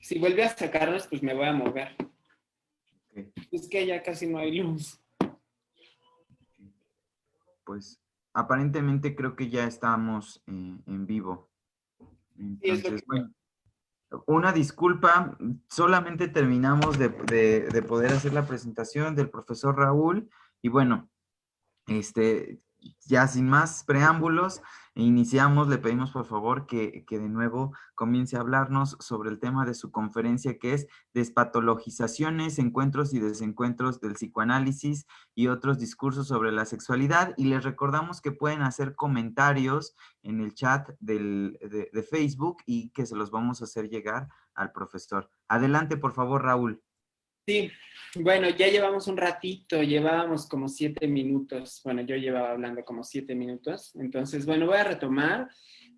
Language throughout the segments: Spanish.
Si vuelve a sacarnos, pues me voy a mover. Ok. Es que ya casi no hay luz. Pues aparentemente creo que ya estamos en vivo. Sí, es lo Entonces, que creo. bueno, una disculpa, solamente terminamos de poder hacer la presentación del profesor Raúl y bueno, ya sin más preámbulos, iniciamos. Le pedimos por favor que de nuevo comience a hablarnos sobre el tema de su conferencia, que es Despatologizaciones, encuentros y desencuentros del psicoanálisis y otros discursos sobre la sexualidad. Y les recordamos que pueden hacer comentarios en el chat de Facebook y que se los vamos a hacer llegar al profesor. Adelante, por favor, Raúl. Sí, bueno, ya llevamos un ratito, llevábamos como 7 minutos. Bueno, yo llevaba hablando como 7 minutos. Entonces, bueno, voy a retomar.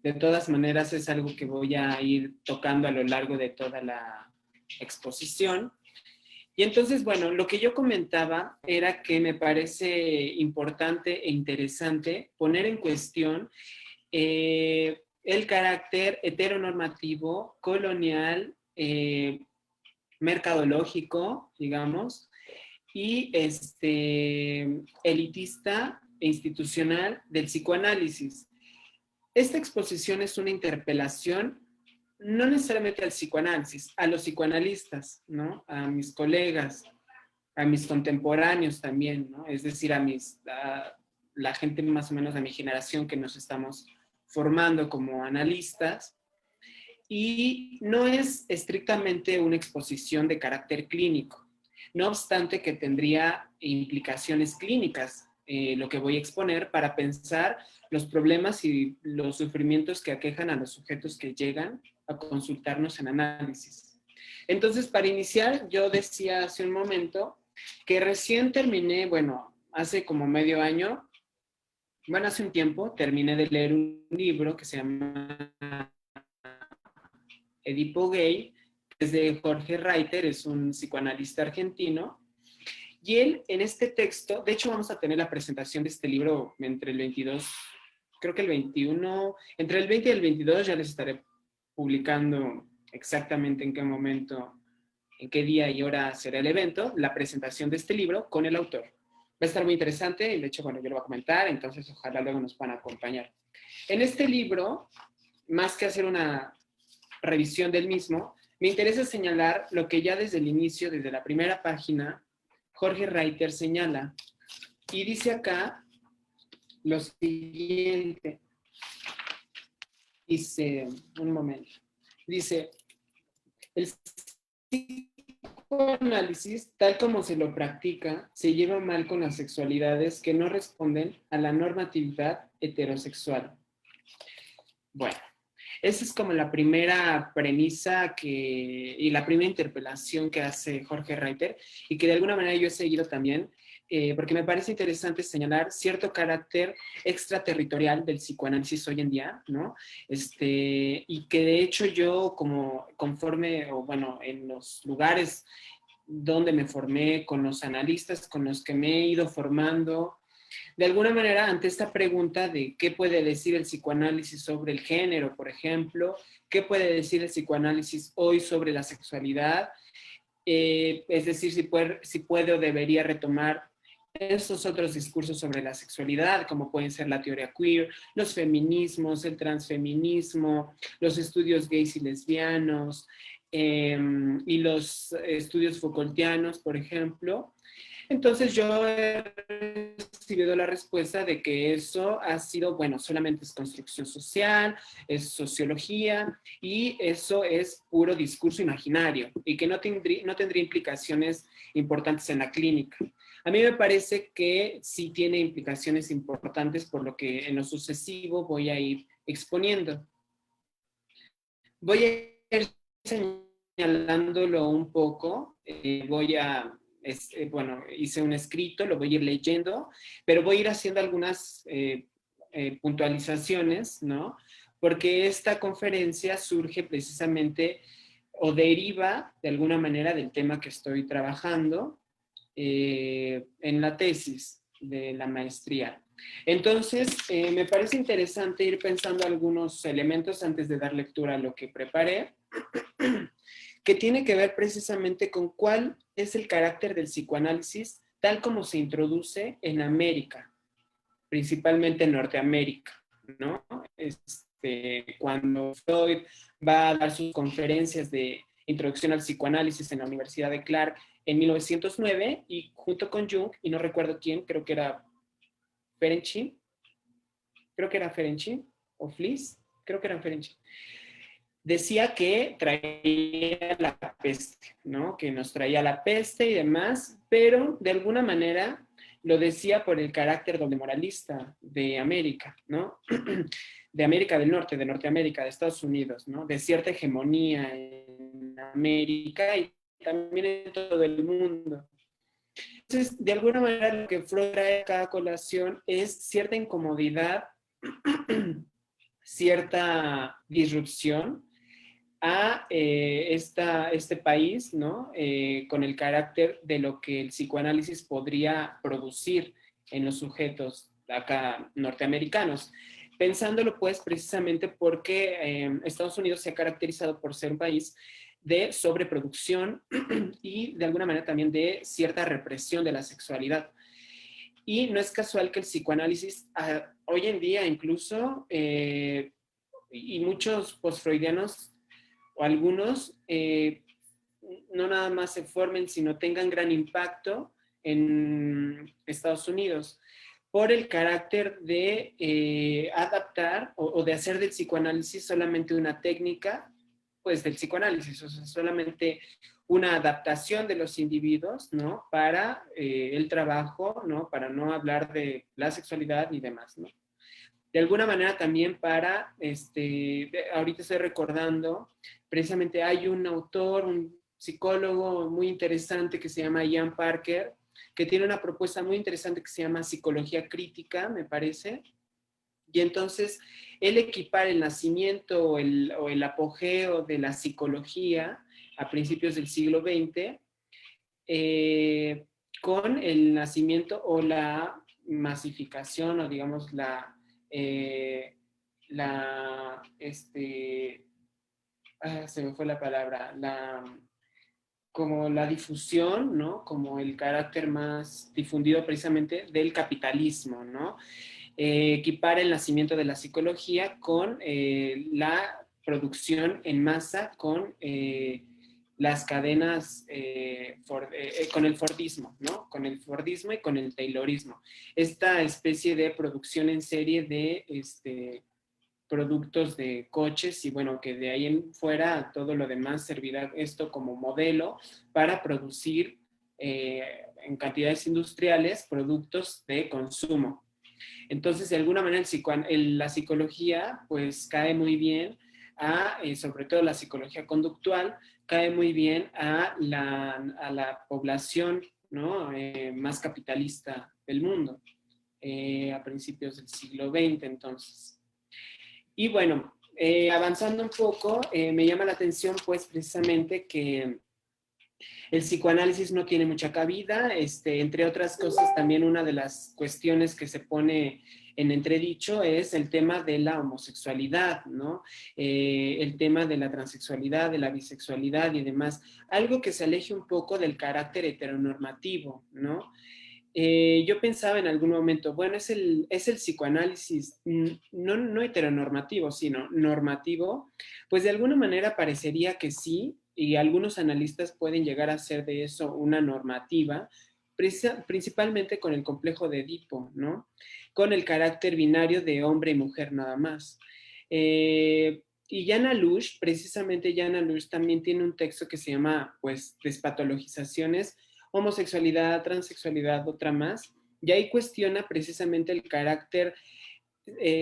De todas maneras, es algo que voy a ir tocando a lo largo de toda la exposición. Y entonces, bueno, lo que yo comentaba era que me parece importante e interesante poner en cuestión el carácter heteronormativo, colonial, mercadológico, digamos, y elitista e institucional del psicoanálisis. Esta exposición es una interpelación no necesariamente al psicoanálisis, a los psicoanalistas, ¿no? A mis colegas, a mis contemporáneos también, ¿no? Es decir, a la gente más o menos de mi generación que nos estamos formando como analistas. Y no es estrictamente una exposición de carácter clínico, no obstante que tendría implicaciones clínicas lo que voy a exponer para pensar los problemas y los sufrimientos que aquejan a los sujetos que llegan a consultarnos en análisis. Entonces, para iniciar, yo decía hace un momento que recién terminé, bueno, hace como medio año, bueno, hace un tiempo, terminé de leer un libro que se llama Edipo Gay, que es de Jorge Reiter, es un psicoanalista argentino, y él en este texto, de hecho vamos a tener la presentación de este libro entre el 22, creo que el 21, entre el 20 y el 22 ya les estaré publicando exactamente en qué momento, en qué día y hora será el evento, la presentación de este libro con el autor. Va a estar muy interesante y de hecho, bueno, yo lo voy a comentar, entonces ojalá luego nos puedan acompañar. En este libro, más que hacer una revisión del mismo, me interesa señalar lo que ya desde el inicio, desde la primera página, Jorge Reiter señala. Y dice acá lo siguiente. Dice, un momento. Dice, el psicoanálisis, tal como se lo practica, se lleva mal con las sexualidades que no responden a la normatividad heterosexual. Bueno, esa es como la primera premisa y la primera interpelación que hace Jorge Reiter y que de alguna manera yo he seguido también, porque me parece interesante señalar cierto carácter extraterritorial del psicoanálisis hoy en día, ¿no? Y que de hecho yo como conforme, o bueno, en los lugares donde me formé, con los analistas con los que me he ido formando, de alguna manera, ante esta pregunta de qué puede decir el psicoanálisis sobre el género, por ejemplo, qué puede decir el psicoanálisis hoy sobre la sexualidad, es decir, si puede o debería retomar esos otros discursos sobre la sexualidad, como pueden ser la teoría queer, los feminismos, el transfeminismo, los estudios gays y lesbianos, y los estudios Foucaultianos, por ejemplo. Entonces yo he recibido la respuesta de que eso ha sido, bueno, solamente es construcción social, es sociología y eso es puro discurso imaginario y que no tendría implicaciones importantes en la clínica. A mí me parece que sí tiene implicaciones importantes, por lo que en lo sucesivo voy a ir exponiendo. Voy a ir señalándolo un poco, bueno, hice un escrito, lo voy a ir leyendo, pero voy a ir haciendo algunas puntualizaciones, ¿no? Porque esta conferencia surge precisamente o deriva de alguna manera del tema que estoy trabajando en la tesis de la maestría. Entonces, me parece interesante ir pensando algunos elementos antes de dar lectura a lo que preparé. que tiene que ver precisamente con cuál es el carácter del psicoanálisis tal como se introduce en América, principalmente en Norteamérica, ¿no? Cuando Freud va a dar sus conferencias de introducción al psicoanálisis en la Universidad de Clark en 1909 y junto con Jung, y no recuerdo quién, creo que era Ferenczi o Fliess, creo que era Ferenczi, decía que traía la peste, ¿no? Que nos traía la peste y demás, pero de alguna manera lo decía por el carácter doble moralista de América, ¿no? De América del Norte, de Norteamérica, de Estados Unidos, ¿no? De cierta hegemonía en América y también en todo el mundo. Entonces, de alguna manera, lo que Freud trae a cada colación es cierta incomodidad, cierta disrupción a este país, ¿no? Con el carácter de lo que el psicoanálisis podría producir en los sujetos acá norteamericanos. Pensándolo, pues, precisamente porque Estados Unidos se ha caracterizado por ser un país de sobreproducción y de alguna manera también de cierta represión de la sexualidad. Y no es casual que el psicoanálisis hoy en día incluso, y muchos postfreudianos o algunos, no nada más se formen, sino tengan gran impacto en Estados Unidos por el carácter de adaptar o de hacer del psicoanálisis solamente una técnica, pues del psicoanálisis, o sea, solamente una adaptación de los individuos, ¿no? Para el trabajo, ¿no? Para no hablar de la sexualidad ni demás, ¿no? De alguna manera también para, ahorita estoy recordando, precisamente hay un autor, un psicólogo muy interesante que se llama Ian Parker, que tiene una propuesta muy interesante que se llama psicología crítica, me parece, y entonces él equipar el nacimiento o el apogeo de la psicología a principios del siglo XX con el nacimiento o la masificación o digamos se me fue la palabra, como la difusión, ¿no? Como el carácter más difundido precisamente del capitalismo, ¿no? Equipar el nacimiento de la psicología con la producción en masa, con las cadenas, con el Fordismo, ¿no? Con el Fordismo y con el Taylorismo. Esta especie de producción en serie de productos de coches y bueno, que de ahí en fuera todo lo demás servirá esto como modelo para producir en cantidades industriales productos de consumo. Entonces, de alguna manera, la psicología pues cae muy bien sobre todo la psicología conductual, cae muy bien a la población, ¿no? Más capitalista del mundo, a principios del siglo XX, entonces. Y bueno, avanzando un poco, me llama la atención pues precisamente que el psicoanálisis no tiene mucha cabida, entre otras cosas también una de las cuestiones que se pone en entredicho es el tema de la homosexualidad, ¿no? El tema de la transexualidad, de la bisexualidad y demás, algo que se aleje un poco del carácter heteronormativo, ¿no? Yo pensaba en algún momento, bueno, es el psicoanálisis no heteronormativo, sino normativo, pues de alguna manera parecería que sí, y algunos analistas pueden llegar a hacer de eso una normativa, principalmente con el complejo de Edipo, ¿no? Con el carácter binario de hombre y mujer nada más. Y Jana Lush, precisamente Jana Lush también tiene un texto que se llama, pues, Despatologizaciones, homosexualidad, transexualidad, otra más, y ahí cuestiona precisamente el carácter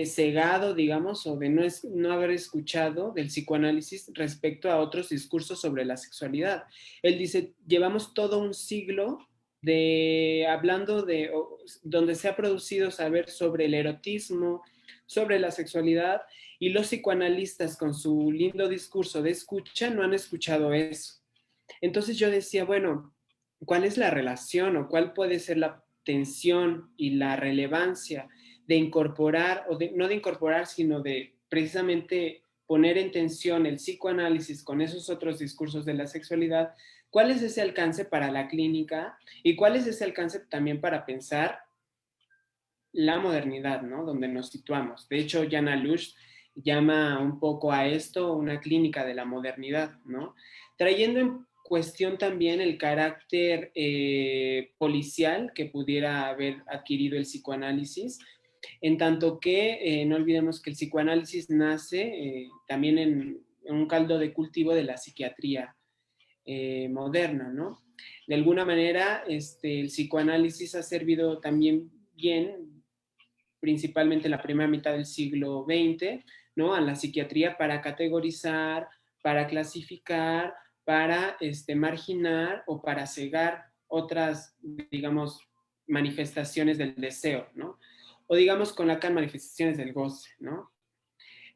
cegado, digamos, o de no haber escuchado del psicoanálisis respecto a otros discursos sobre la sexualidad. Él dice, llevamos todo un siglo hablando donde se ha producido saber sobre el erotismo, sobre la sexualidad, y los psicoanalistas con su lindo discurso de escucha no han escuchado eso. Entonces yo decía, bueno, ¿cuál es la relación o cuál puede ser la tensión y la relevancia de incorporar, no de incorporar, sino de precisamente poner en tensión el psicoanálisis con esos otros discursos de la sexualidad, ¿cuál es ese alcance para la clínica? ¿Y cuál es ese alcance también para pensar la modernidad, ¿no? Donde nos situamos. De hecho, Jana Lush llama un poco a esto una clínica de la modernidad, ¿no? Trayendo en cuestión también el carácter policial que pudiera haber adquirido el psicoanálisis, en tanto que no olvidemos que el psicoanálisis nace también en un caldo de cultivo de la psiquiatría moderna, ¿no? De alguna manera, el psicoanálisis ha servido también bien, principalmente en la primera mitad del siglo XX, ¿no? A la psiquiatría para categorizar, para clasificar, para marginar o para cegar otras, digamos, manifestaciones del deseo, ¿no? O digamos con Lacan, manifestaciones del goce, ¿no?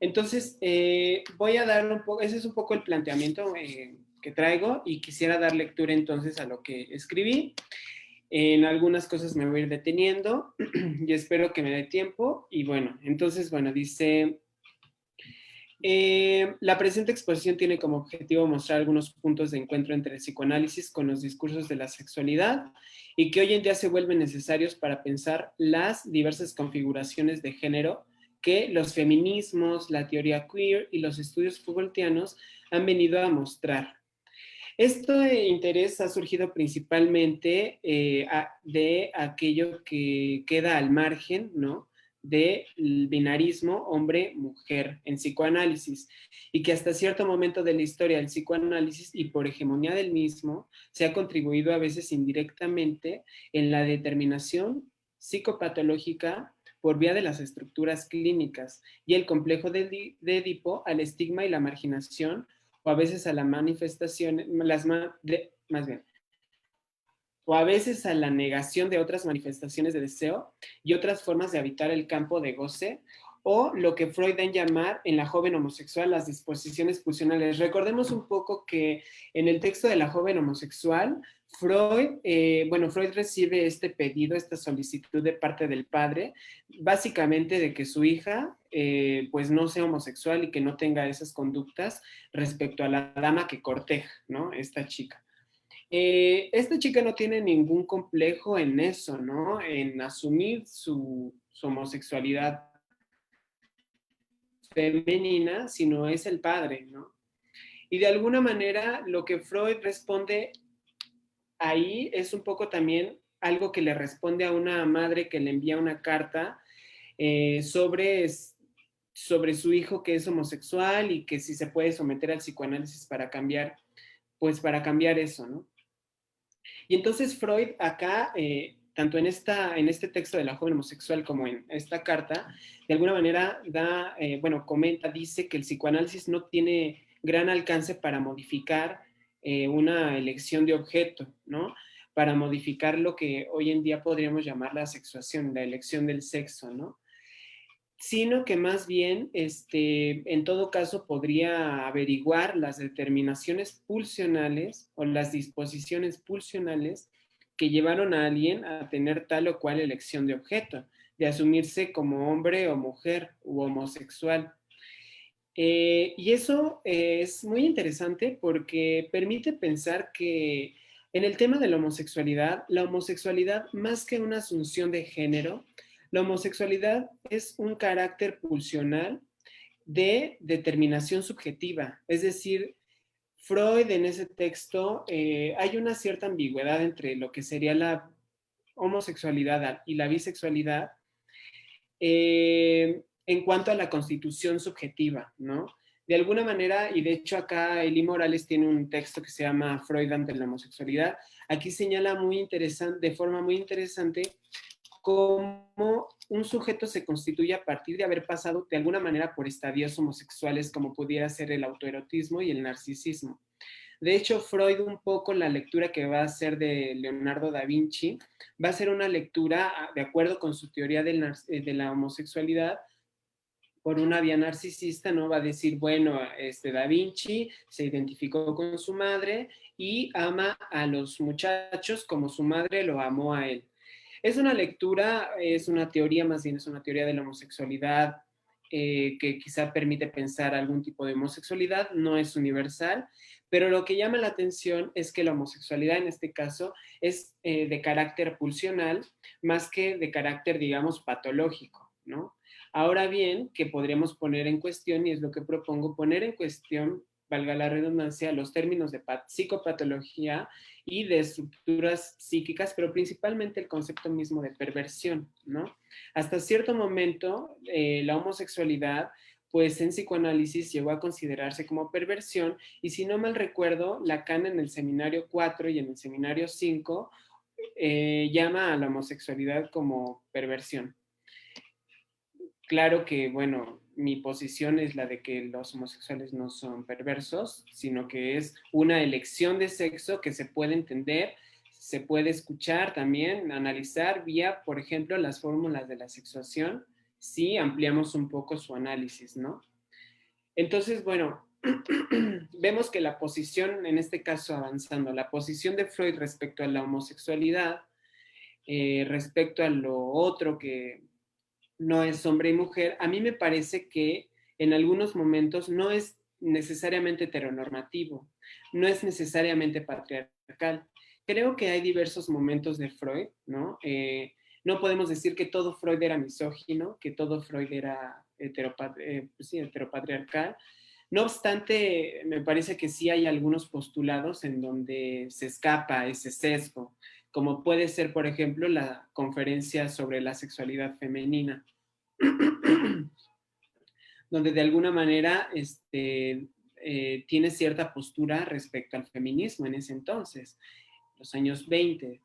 Entonces, voy a dar un poco, ese es un poco el planteamiento que traigo y quisiera dar lectura entonces a lo que escribí. En algunas cosas me voy a ir deteniendo y espero que me dé tiempo. Y bueno, entonces, bueno, dice, la presente exposición tiene como objetivo mostrar algunos puntos de encuentro entre el psicoanálisis con los discursos de la sexualidad y que hoy en día se vuelven necesarios para pensar las diversas configuraciones de género que los feminismos, la teoría queer y los estudios Foucaultianos han venido a mostrar. Este interés ha surgido principalmente de aquello que queda al margen, ¿no? Del binarismo hombre-mujer en psicoanálisis y que hasta cierto momento de la historia del psicoanálisis y por hegemonía del mismo se ha contribuido a veces indirectamente en la determinación psicopatológica por vía de las estructuras clínicas y el complejo de Edipo al estigma y la marginación o a veces a la manifestación, más bien, o a veces a la negación de otras manifestaciones de deseo y otras formas de habitar el campo de goce, o lo que Freud da en llamar en la joven homosexual las disposiciones pulsionales. Recordemos un poco que en el texto de la joven homosexual, Freud recibe este pedido, esta solicitud de parte del padre, básicamente de que su hija pues no sea homosexual y que no tenga esas conductas respecto a la dama que corteja, ¿no? Esta chica. Esta chica no tiene ningún complejo en eso, ¿no? En asumir su homosexualidad femenina, sino es el padre, ¿no? Y de alguna manera lo que Freud responde ahí es un poco también algo que le responde a una madre que le envía una carta sobre su hijo que es homosexual y que si se puede someter al psicoanálisis para cambiar, pues para cambiar eso, ¿no? Y entonces Freud acá, tanto en este texto de la joven homosexual como en esta carta, de alguna manera comenta, dice que el psicoanálisis no tiene gran alcance para modificar una elección de objeto, ¿no? Para modificar lo que hoy en día podríamos llamar la sexuación, la elección del sexo, ¿no? Sino que más bien, en todo caso, podría averiguar las determinaciones pulsionales o las disposiciones pulsionales que llevaron a alguien a tener tal o cual elección de objeto, de asumirse como hombre o mujer u homosexual. Y eso es muy interesante porque permite pensar que en el tema de la homosexualidad, más que una asunción de género, la homosexualidad es un carácter pulsional de determinación subjetiva. Es decir, Freud en ese texto hay una cierta ambigüedad entre lo que sería la homosexualidad y la bisexualidad, en cuanto a la constitución subjetiva, ¿no? De alguna manera, y de hecho acá Eli Morales tiene un texto que se llama Freud ante la homosexualidad, aquí señala de forma muy interesante cómo un sujeto se constituye a partir de haber pasado de alguna manera por estadios homosexuales como pudiera ser el autoerotismo y el narcisismo. De hecho, Freud, un poco la lectura que va a hacer de Leonardo da Vinci, va a ser una lectura de acuerdo con su teoría de la homosexualidad por una vía narcisista, ¿no? Va a decir, bueno, da Vinci se identificó con su madre y ama a los muchachos como su madre lo amó a él. Es una lectura, es una teoría, más bien es una teoría de la homosexualidad que quizá permite pensar algún tipo de homosexualidad, no es universal, pero lo que llama la atención es que la homosexualidad en este caso es de carácter pulsional más que de carácter, digamos, patológico, ¿no? Ahora bien, que podríamos poner en cuestión, y es lo que propongo, poner en cuestión, valga la redundancia, los términos de psicopatología y de estructuras psíquicas, pero principalmente el concepto mismo de perversión, ¿no? Hasta cierto momento, la homosexualidad, pues en psicoanálisis llegó a considerarse como perversión, y si no mal recuerdo, Lacan en el seminario 4 y en el seminario 5 llama a la homosexualidad como perversión. Claro que, bueno, mi posición es la de que los homosexuales no son perversos, sino que es una elección de sexo que se puede entender, se puede escuchar también, analizar vía, por ejemplo, las fórmulas de la sexuación, si ampliamos un poco su análisis, ¿no? Entonces, bueno, vemos que la posición, en este caso avanzando, la posición de Freud respecto a la homosexualidad, respecto a lo otro que no es hombre y mujer, a mí me parece que en algunos momentos no es necesariamente heteronormativo, no es necesariamente patriarcal. Creo que hay diversos momentos de Freud, ¿no? No podemos decir que todo Freud era misógino, que todo Freud era sí, heteropatriarcal. No obstante, me parece que sí hay algunos postulados en donde se escapa ese sesgo, como puede ser, por ejemplo, la conferencia sobre la sexualidad femenina, donde de alguna manera tiene cierta postura respecto al feminismo en ese entonces, los años 20.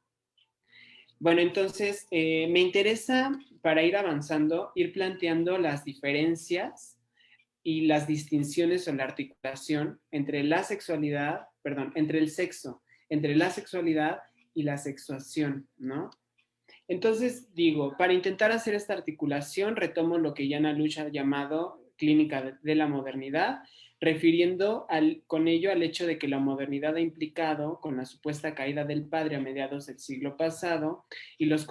Bueno, entonces me interesa, para ir avanzando, ir planteando las diferencias y las distinciones o la articulación entre la sexualidad, perdón, entre el sexo, entre la sexualidad y la sexuación, ¿no? Entonces, digo, para intentar hacer esta articulación, retomo lo que Jana Luch ha llamado clínica de la modernidad, refiriendo con ello al hecho de que la modernidad ha implicado, con la supuesta caída del padre a mediados del siglo pasado y los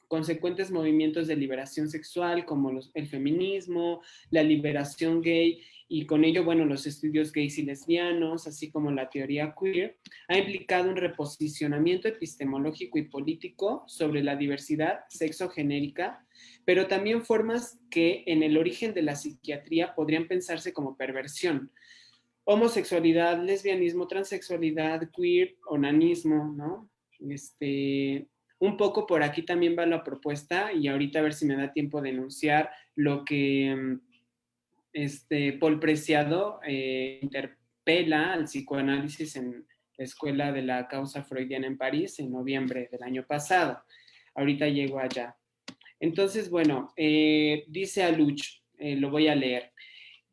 consecuentes movimientos de liberación sexual como el feminismo, la liberación gay y con ello, bueno, los estudios gays y lesbianos, así como la teoría queer, ha implicado un reposicionamiento epistemológico y político sobre la diversidad sexogenérica, pero también formas que en el origen de la psiquiatría podrían pensarse como perversión. Homosexualidad, lesbianismo, transexualidad, queer, onanismo, ¿no? Un poco por aquí también va la propuesta y ahorita a ver si me da tiempo de enunciar lo que Paul Preciado interpela al psicoanálisis en la Escuela de la Causa Freudiana en París en noviembre del año pasado. Ahorita llego allá. Entonces, bueno, dice Aluch, lo voy a leer.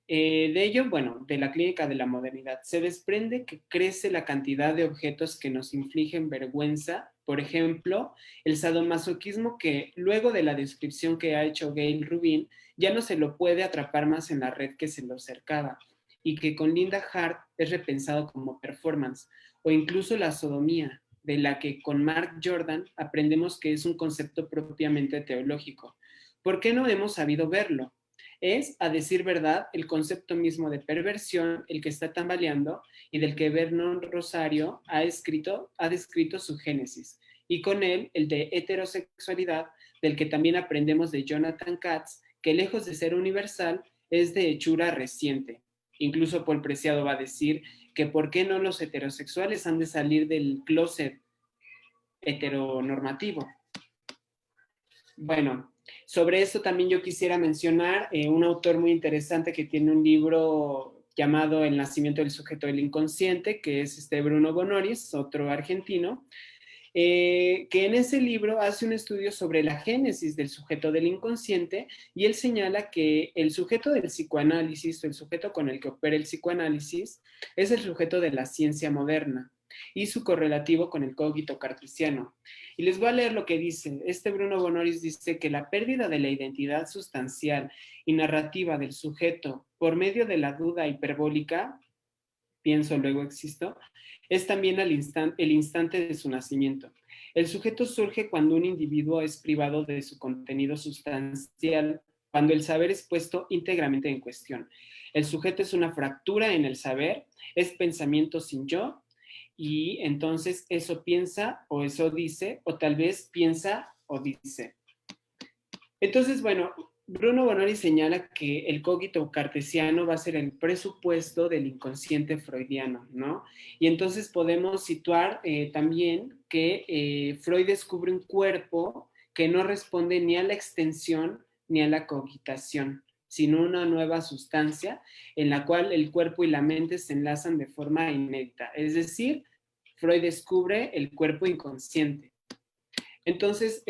De ello, bueno, de la clínica de la modernidad, se desprende que crece la cantidad de objetos que nos infligen vergüenza, por ejemplo, el sadomasoquismo que luego de la descripción que ha hecho Gail Rubin, ya no se lo puede atrapar más en la red que se lo cercaba, y que con Linda Hart es repensado como performance, o incluso la sodomía, de la que con Mark Jordan aprendemos que es un concepto propiamente teológico. ¿Por qué no hemos sabido verlo? Es, a decir verdad, el concepto mismo de perversión el que está tambaleando y del que Vernon Rosario ha descrito su génesis, y con él el de heterosexualidad, del que también aprendemos de Jonathan Katz, que lejos de ser universal, es de hechura reciente. Incluso Paul Preciado va a decir que por qué no los heterosexuales han de salir del closet heteronormativo. Bueno, sobre esto también yo quisiera mencionar un autor muy interesante que tiene un libro llamado El nacimiento del sujeto del inconsciente, que es Bruno Bonoris, otro argentino, que en ese libro hace un estudio sobre la génesis del sujeto del inconsciente y él señala que el sujeto del psicoanálisis o el sujeto con el que opera el psicoanálisis es el sujeto de la ciencia moderna y su correlativo con el cogito cartesiano. Y les voy a leer lo que dice. Bruno Bonoris dice que la pérdida de la identidad sustancial y narrativa del sujeto por medio de la duda hiperbólica, pienso luego existo, es también el instante de su nacimiento. El sujeto surge cuando un individuo es privado de su contenido sustancial cuando el saber es puesto íntegramente en cuestión. El sujeto es una fractura en el saber, es pensamiento sin yo, y entonces eso piensa o eso dice, o tal vez piensa o dice. Entonces, bueno, Bruno Bonori señala que el cogito cartesiano va a ser el presupuesto del inconsciente freudiano, ¿no? Y entonces podemos situar también que Freud descubre un cuerpo que no responde ni a la extensión ni a la cogitación, sino una nueva sustancia en la cual el cuerpo y la mente se enlazan de forma inédita. Es decir, Freud descubre el cuerpo inconsciente. Entonces,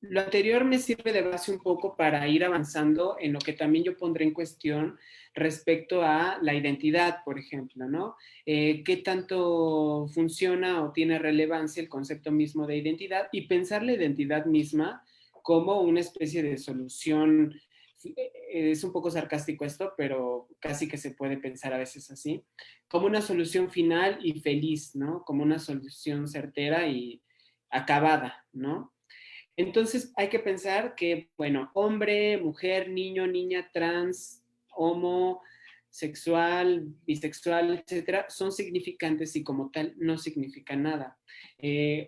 lo anterior me sirve de base un poco para ir avanzando en lo que también yo pondré en cuestión respecto a la identidad, por ejemplo, ¿no? ¿Qué tanto funciona o tiene relevancia el concepto mismo de identidad? Y pensar la identidad misma como una especie de solución. Es un poco sarcástico esto, pero casi que se puede pensar a veces así, como una solución final y feliz, ¿no? Como una solución certera y acabada, ¿no? Entonces hay que pensar que, bueno, hombre, mujer, niño, niña, trans, homo, sexual, bisexual, etcétera, son significantes y como tal no significan nada.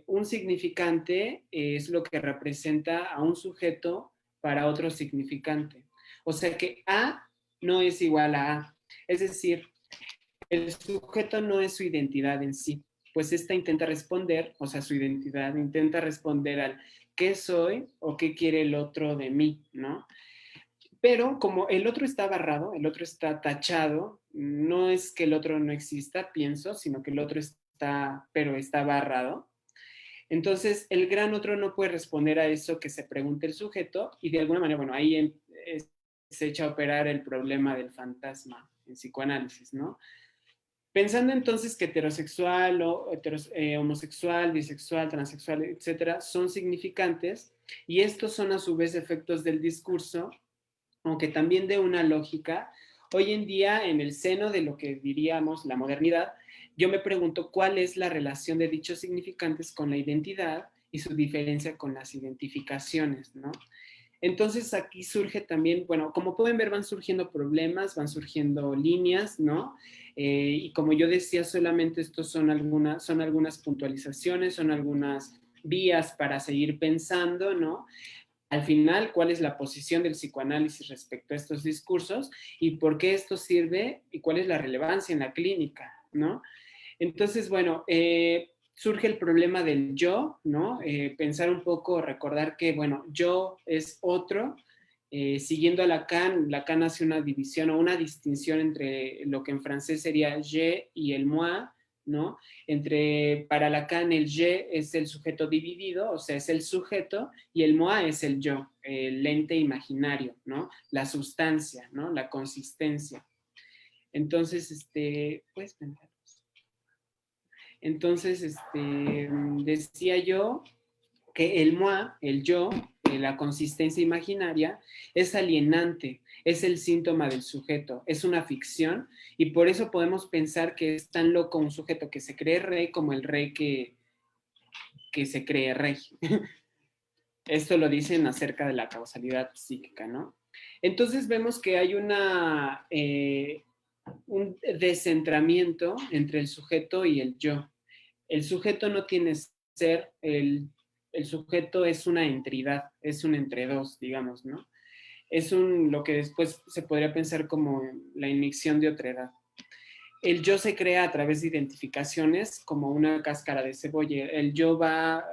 Un significante es lo que representa a un sujeto para otro significante. O sea que A no es igual a A. Es decir, el sujeto no es su identidad en sí, pues esta intenta responder, o sea, su identidad intenta responder al qué soy o qué quiere el otro de mí, ¿no? Pero como el otro está barrado, el otro está tachado, no es que el otro no exista, pienso, sino que el otro está, pero está barrado. Entonces, el gran otro no puede responder a eso que se pregunte el sujeto y de alguna manera, bueno, ahí se echa a operar el problema del fantasma en psicoanálisis, ¿no? Pensando entonces que heterosexual, homosexual, bisexual, transexual, etcétera, son significantes y estos son a su vez efectos del discurso, aunque también de una lógica. Hoy en día, en el seno de lo que diríamos la modernidad, yo me pregunto cuál es la relación de dichos significantes con la identidad y su diferencia con las identificaciones, ¿no? Entonces aquí surge también, bueno, como pueden ver, van surgiendo problemas, van surgiendo líneas, ¿no? Y como yo decía, solamente estos son algunas puntualizaciones, son algunas vías para seguir pensando, ¿no? Al final, ¿cuál es la posición del psicoanálisis respecto a estos discursos y por qué esto sirve y cuál es la relevancia en la clínica, ¿no? Entonces, bueno, surge el problema del yo, ¿no? Pensar un poco, recordar que, bueno, yo es otro. Siguiendo a Lacan hace una división o una distinción entre lo que en francés sería je y el moi, ¿no? Para Lacan el je es el sujeto dividido, o sea, es el sujeto, y el moi es el yo, el ente imaginario, ¿no? La sustancia, ¿no? La consistencia. Entonces, pues, entonces, decía yo que el moi, el yo, la consistencia imaginaria, es alienante, es el síntoma del sujeto, es una ficción, y por eso podemos pensar que es tan loco un sujeto que se cree rey como el rey que se cree rey. Esto lo dicen acerca de la causalidad psíquica, ¿no? Entonces vemos que hay un descentramiento entre el sujeto y el yo. El sujeto no tiene ser, el sujeto es una entidad, es un entre dos, digamos, ¿no? Es lo que después se podría pensar como la inyección de otredad. El yo se crea a través de identificaciones como una cáscara de cebolla. El yo va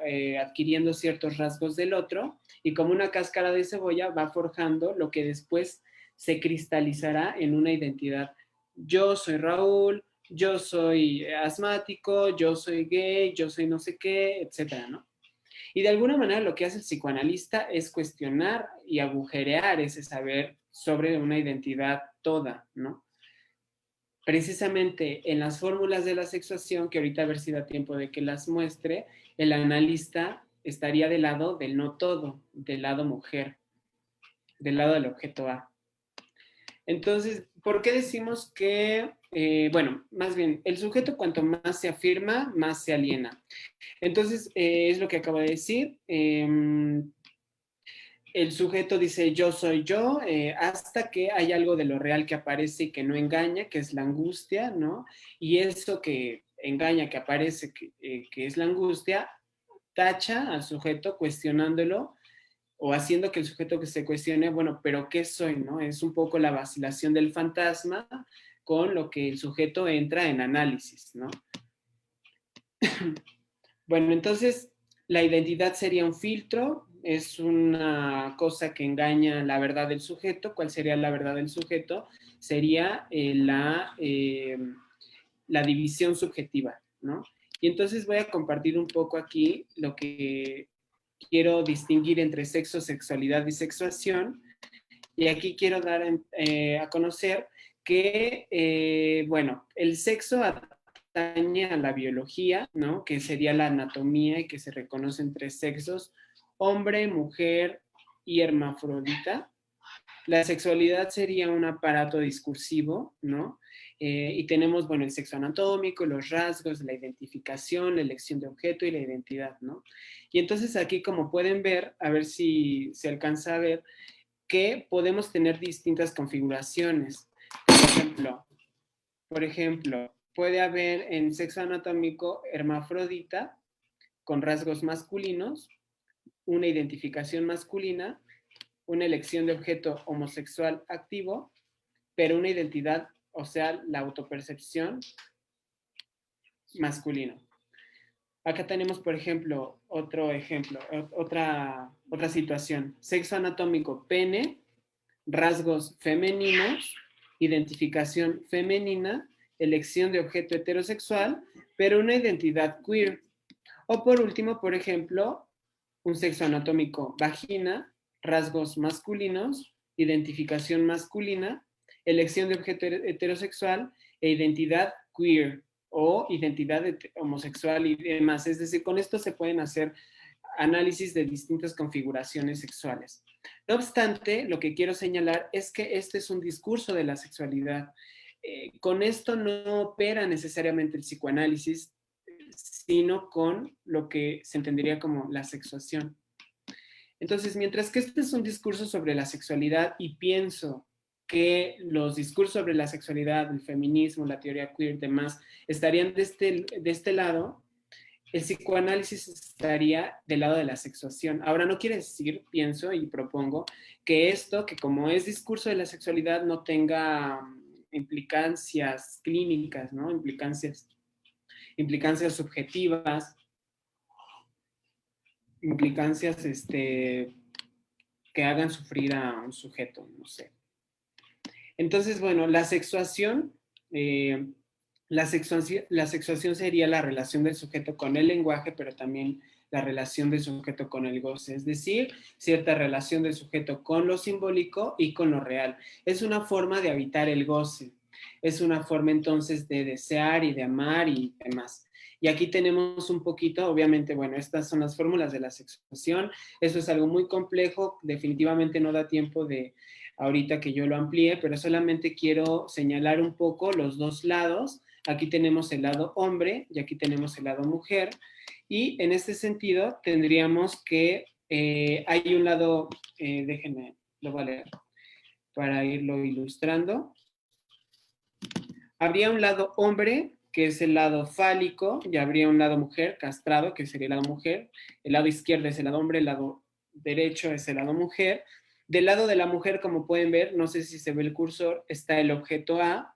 adquiriendo ciertos rasgos del otro y como una cáscara de cebolla va forjando lo que después se cristalizará en una identidad. Yo soy Raúl, yo soy asmático, yo soy gay, yo soy no sé qué, etcétera, ¿no? Y de alguna manera lo que hace el psicoanalista es cuestionar y agujerear ese saber sobre una identidad toda, ¿no? Precisamente en las fórmulas de la sexuación, que ahorita a ver si da tiempo de que las muestre, el analista estaría del lado del no todo, del lado mujer, del lado del objeto A. Entonces, ¿por qué decimos que, bueno, más bien, el sujeto cuanto más se afirma, más se aliena? Entonces, es lo que acabo de decir. el sujeto dice yo soy yo, hasta que hay algo de lo real que aparece y que no engaña, que es la angustia, ¿no? Y eso que engaña, que aparece, que es la angustia, tacha al sujeto cuestionándolo o haciendo que el sujeto que se cuestione, bueno, pero ¿qué soy, no? Es un poco la vacilación del fantasma con lo que el sujeto entra en análisis, ¿no? Bueno, entonces la identidad sería un filtro, es una cosa que engaña la verdad del sujeto. ¿Cuál sería la verdad del sujeto? Sería la división subjetiva, ¿no? Y entonces voy a compartir un poco aquí lo que quiero distinguir entre sexo, sexualidad y sexuación. Y aquí quiero dar a conocer que, bueno, el sexo atañe a la biología, ¿no? Que sería la anatomía y que se reconocen tres sexos, hombre, mujer y hermafrodita. La sexualidad sería un aparato discursivo, ¿no? Y tenemos, bueno, el sexo anatómico, los rasgos, la identificación, la elección de objeto y la identidad, ¿no? Y entonces aquí, como pueden ver, a ver si se alcanza a ver, que podemos tener distintas configuraciones. Por ejemplo, puede haber en sexo anatómico hermafrodita con rasgos masculinos, una identificación masculina, una elección de objeto homosexual activo, pero una identidad, o sea, la autopercepción masculina. Acá tenemos, por ejemplo, otra situación. Sexo anatómico pene, rasgos femeninos, identificación femenina, elección de objeto heterosexual, pero una identidad queer. O por último, por ejemplo, un sexo anatómico vagina, rasgos masculinos, identificación masculina, elección de objeto heterosexual e identidad queer o identidad homosexual y demás. Es decir, con esto se pueden hacer análisis de distintas configuraciones sexuales. No obstante, lo que quiero señalar es que este es un discurso de la sexualidad. Con esto no opera necesariamente el psicoanálisis, sino con lo que se entendería como la sexuación. Entonces, mientras que este es un discurso sobre la sexualidad y pienso que los discursos sobre la sexualidad, el feminismo, la teoría queer y demás estarían de este lado, el psicoanálisis estaría del lado de la sexuación. Ahora, no quiere decir, pienso y propongo, que esto, que como es discurso de la sexualidad, no tenga implicancias clínicas, ¿no? Implicancias subjetivas, implicancias que hagan sufrir a un sujeto, no sé. Entonces, bueno, la sexuación, la sexuación sería la relación del sujeto con el lenguaje, pero también la relación del sujeto con el goce, es decir, cierta relación del sujeto con lo simbólico y con lo real. Es una forma de habitar el goce, es una forma entonces de desear y de amar y demás. Y aquí tenemos un poquito, obviamente, bueno, estas son las fórmulas de la sexuación. Eso es algo muy complejo, definitivamente no da tiempo de ahorita que yo lo amplíe, pero solamente quiero señalar un poco los dos lados. Aquí tenemos el lado hombre y aquí tenemos el lado mujer. Y en este sentido tendríamos que hay un lado, déjenme, lo voy a leer para irlo ilustrando. Habría un lado hombre, que es el lado fálico, y habría un lado mujer, castrado, que sería el lado mujer. El lado izquierdo es el lado hombre, el lado derecho es el lado mujer. Del lado de la mujer, como pueden ver, no sé si se ve el cursor, está el objeto A,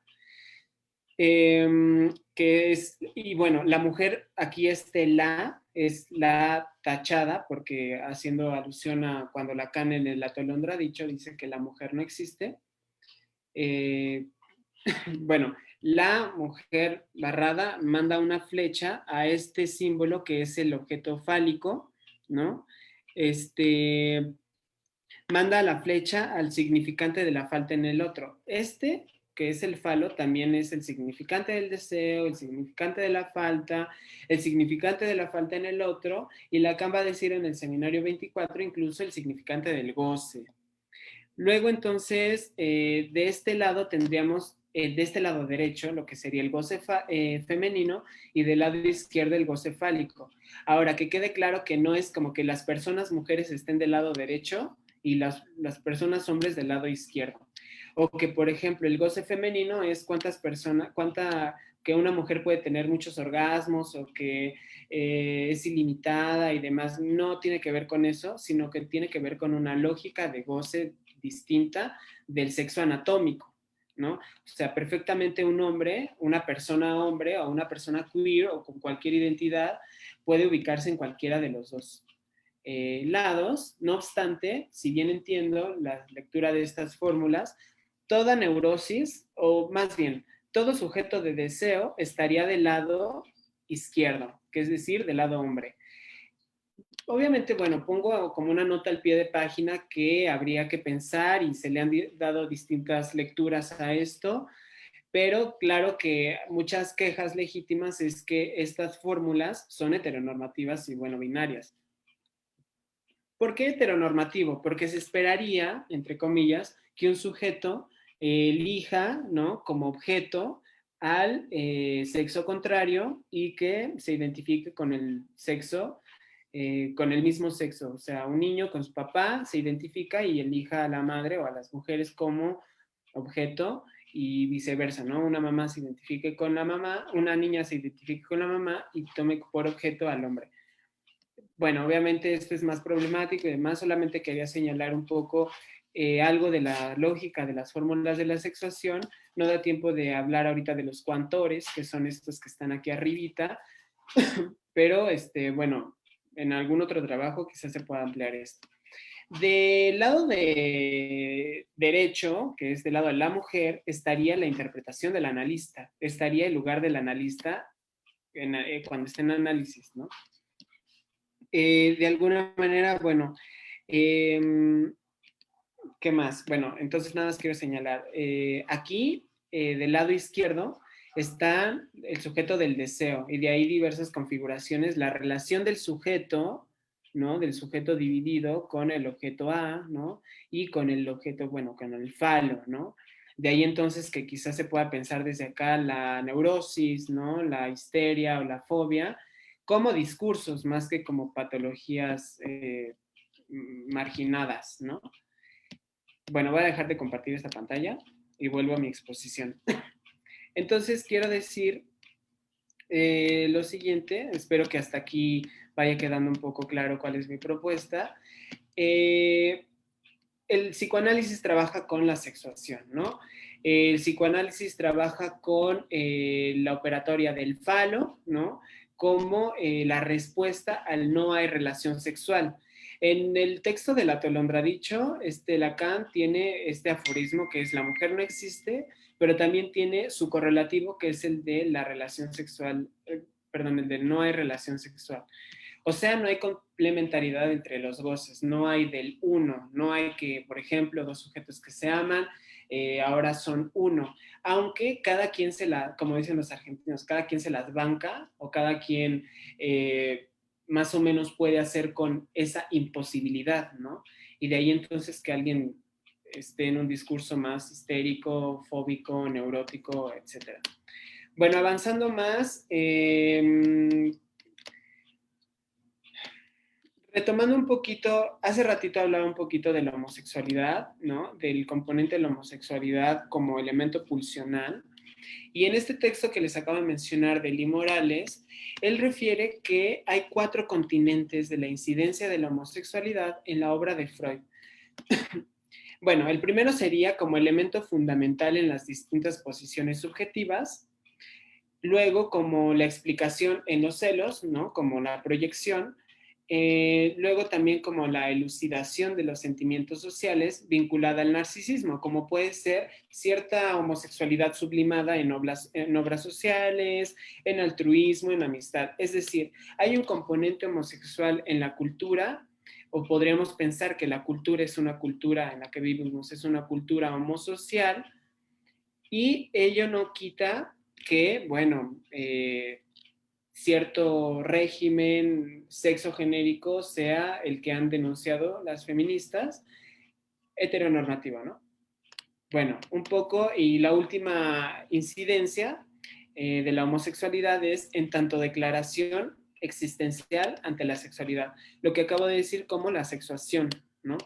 que es, y bueno, la mujer, aquí la es la tachada, porque haciendo alusión a cuando Lacan en la Tolondra dice que la mujer no existe. Bueno, la mujer barrada manda una flecha a este símbolo que es el objeto fálico, ¿no? Manda la flecha al significante de la falta en el otro. Que es el falo, también es el significante del deseo, el significante de la falta, el significante de la falta en el otro, y Lacan va a decir en el seminario 24 incluso el significante del goce. Luego, entonces, de este lado tendríamos, de este lado derecho, lo que sería el goce femenino y del lado izquierdo el goce fálico. Ahora, que quede claro que no es como que las personas mujeres estén del lado derecho y las personas hombres del lado izquierdo. O que, por ejemplo, el goce femenino es que una mujer puede tener muchos orgasmos o que es ilimitada y demás. No tiene que ver con eso, sino que tiene que ver con una lógica de goce distinta del sexo anatómico, ¿no? O sea, perfectamente un hombre, una persona hombre o una persona queer o con cualquier identidad puede ubicarse en cualquiera de los dos lados. No obstante, si bien entiendo la lectura de estas fórmulas, toda neurosis, o más bien, todo sujeto de deseo estaría del lado izquierdo, que es decir, del lado hombre. Obviamente, bueno, pongo como una nota al pie de página que habría que pensar y se le han dado distintas lecturas a esto, pero claro que muchas quejas legítimas es que estas fórmulas son heteronormativas y, bueno, binarias. ¿Por qué heteronormativo? Porque se esperaría, entre comillas, que un sujeto elija, ¿no?, como objeto al sexo contrario y que se identifique con el sexo, con el mismo sexo. O sea, un niño con su papá se identifica y elija a la madre o a las mujeres como objeto y viceversa, ¿no? Una mamá se identifique con la mamá, una niña se identifique con la mamá y tome por objeto al hombre. Bueno, obviamente esto es más problemático y además solamente quería señalar un poco algo de la lógica de las fórmulas de la sexuación. No da tiempo de hablar ahorita de los cuantores, que son estos que están aquí arribita, pero bueno, en algún otro trabajo quizás se pueda ampliar esto. Del lado de derecho, que es del lado de la mujer, estaría la interpretación del analista, estaría el lugar del analista cuando esté en análisis, ¿no? De alguna manera, bueno, ¿qué más? Bueno, entonces nada más quiero señalar. Aquí, del lado izquierdo, está el sujeto del deseo y de ahí diversas configuraciones, la relación del sujeto, ¿no? Del sujeto dividido con el objeto A, ¿no? Y con el objeto, bueno, con el falo, ¿no? De ahí entonces que quizás se pueda pensar desde acá la neurosis, ¿no? La histeria o la fobia, como discursos más que como patologías marginadas, ¿no? Bueno, voy a dejar de compartir esta pantalla y vuelvo a mi exposición. Entonces, quiero decir lo siguiente, espero que hasta aquí vaya quedando un poco claro cuál es mi propuesta. El psicoanálisis trabaja con la sexuación, ¿no? El psicoanálisis trabaja con la operatoria del falo, ¿no? Como la respuesta al no hay relación sexual. En el texto del Atolondradicho, Lacan tiene este aforismo que es la mujer no existe, pero también tiene su correlativo que es el de la relación sexual, perdón, el de no hay relación sexual. O sea, no hay complementariedad entre los goces, no hay del uno, no hay que, por ejemplo, dos sujetos que se aman, ahora son uno, aunque cada quien como dicen los argentinos, cada quien se las banca o cada quien más o menos puede hacer con esa imposibilidad, ¿no? Y de ahí entonces que alguien esté en un discurso más histérico, fóbico, neurótico, etc. Bueno, avanzando más, retomando un poquito, hace ratito hablaba un poquito de la homosexualidad, ¿no? Del componente de la homosexualidad como elemento pulsional. Y en este texto que les acabo de mencionar de Lee Morales, él refiere que hay 4 continentes de la incidencia de la homosexualidad en la obra de Freud. Bueno, el primero sería como elemento fundamental en las distintas posiciones subjetivas, luego como la explicación en los celos, ¿no? Como la proyección, luego también como la elucidación de los sentimientos sociales vinculada al narcisismo, como puede ser cierta homosexualidad sublimada en obras sociales, en altruismo, en amistad. Es decir, hay un componente homosexual en la cultura, o podríamos pensar que la cultura es una cultura en la que vivimos, es una cultura homosocial, y ello no quita que, bueno, cierto régimen sexogenérico sea el que han denunciado las feministas, heteronormativo, ¿no? Bueno, un poco, y la última incidencia de la homosexualidad es en tanto declaración existencial ante la sexualidad, lo que acabo de decir como la sexuación, ¿no?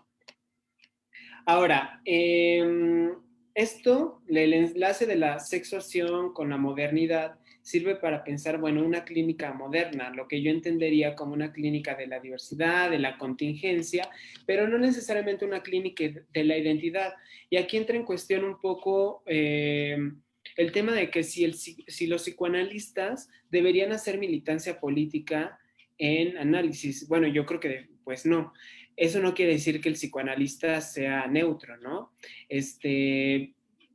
Ahora, el enlace de la sexuación con la modernidad sirve para pensar, bueno, una clínica moderna, lo que yo entendería como una clínica de la diversidad, de la contingencia, pero no necesariamente una clínica de la identidad. Y aquí entra en cuestión un poco el tema de que si los psicoanalistas deberían hacer militancia política en análisis. Bueno, yo creo que pues no. Eso no quiere decir que el psicoanalista sea neutro, ¿no?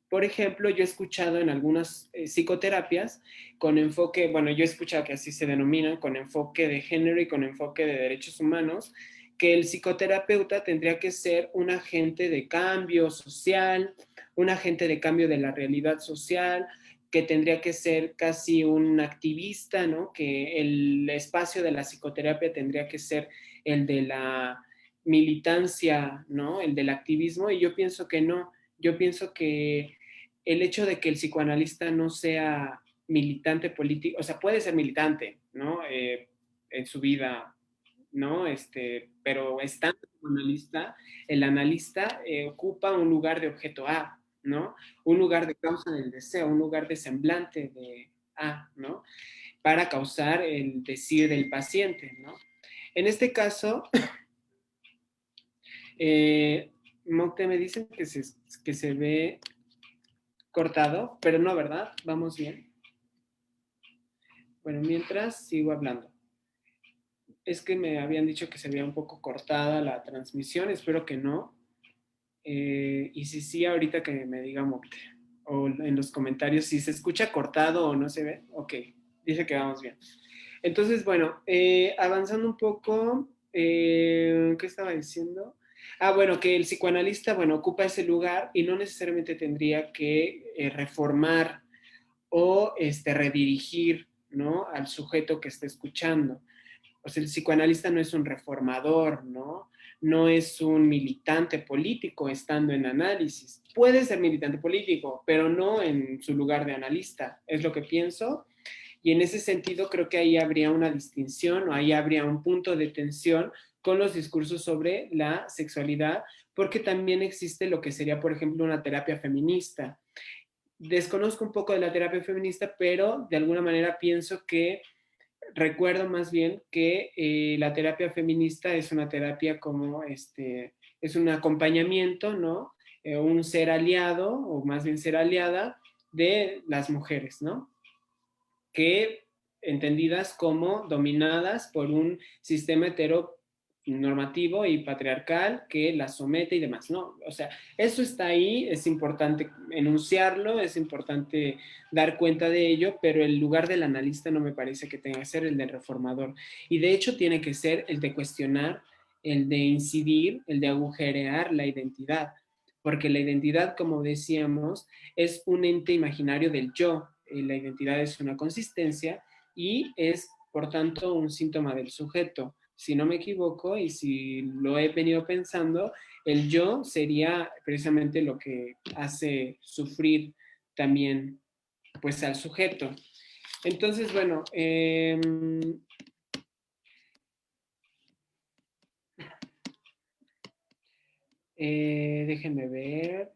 Por ejemplo, yo he escuchado en algunas psicoterapias con enfoque, bueno, yo he escuchado que así se denominan, con enfoque de género y con enfoque de derechos humanos, que el psicoterapeuta tendría que ser un agente de cambio social, un agente de cambio de la realidad social, que tendría que ser casi un activista, ¿no? Que el espacio de la psicoterapia tendría que ser el de la militancia, ¿no? El del activismo, y yo pienso que no. Yo pienso que el hecho de que el psicoanalista no sea militante político, o sea, puede ser militante, ¿no? En su vida, ¿no? Pero estando como analista, el analista ocupa un lugar de objeto A, ¿no? Un lugar de causa del deseo, un lugar de semblante de A, ¿no? Para causar el decir del paciente, ¿no? En este caso, Mocte me dicen que se ve cortado, pero no, ¿verdad? Vamos bien. Bueno, mientras sigo hablando. Es que me habían dicho que se veía un poco cortada la transmisión, espero que no. Y si sí, ahorita que me diga Mocte. O en los comentarios si se escucha cortado o no se ve. Ok, dice que vamos bien. Entonces, bueno, avanzando un poco, ¿qué estaba diciendo? Ah, bueno, que el psicoanalista, bueno, ocupa ese lugar y no necesariamente tendría que reformar o redirigir, ¿no? Al sujeto que está escuchando. O sea, el psicoanalista no es un reformador, ¿no? No es un militante político estando en análisis. Puede ser militante político, pero no en su lugar de analista, es lo que pienso. Y en ese sentido creo que ahí habría una distinción o ahí habría un punto de tensión con los discursos sobre la sexualidad, porque también existe lo que sería, por ejemplo, una terapia feminista. Desconozco un poco de la terapia feminista, pero de alguna manera pienso que recuerdo más bien que la terapia feminista es una terapia como es un acompañamiento, ¿no? Un ser aliado, o más bien ser aliada de las mujeres, ¿no? Que entendidas como dominadas por un sistema heteronormativo y patriarcal que las somete y demás, ¿no? O sea, eso está ahí, es importante enunciarlo, es importante dar cuenta de ello, pero el lugar del analista no me parece que tenga que ser el del reformador. Y de hecho tiene que ser el de cuestionar, el de incidir, el de agujerear la identidad, porque la identidad, como decíamos, es un ente imaginario del yo. La identidad es una consistencia y es, por tanto, un síntoma del sujeto. Si no me equivoco y si lo he venido pensando, el yo sería precisamente lo que hace sufrir también pues al sujeto. Entonces, bueno, déjenme ver.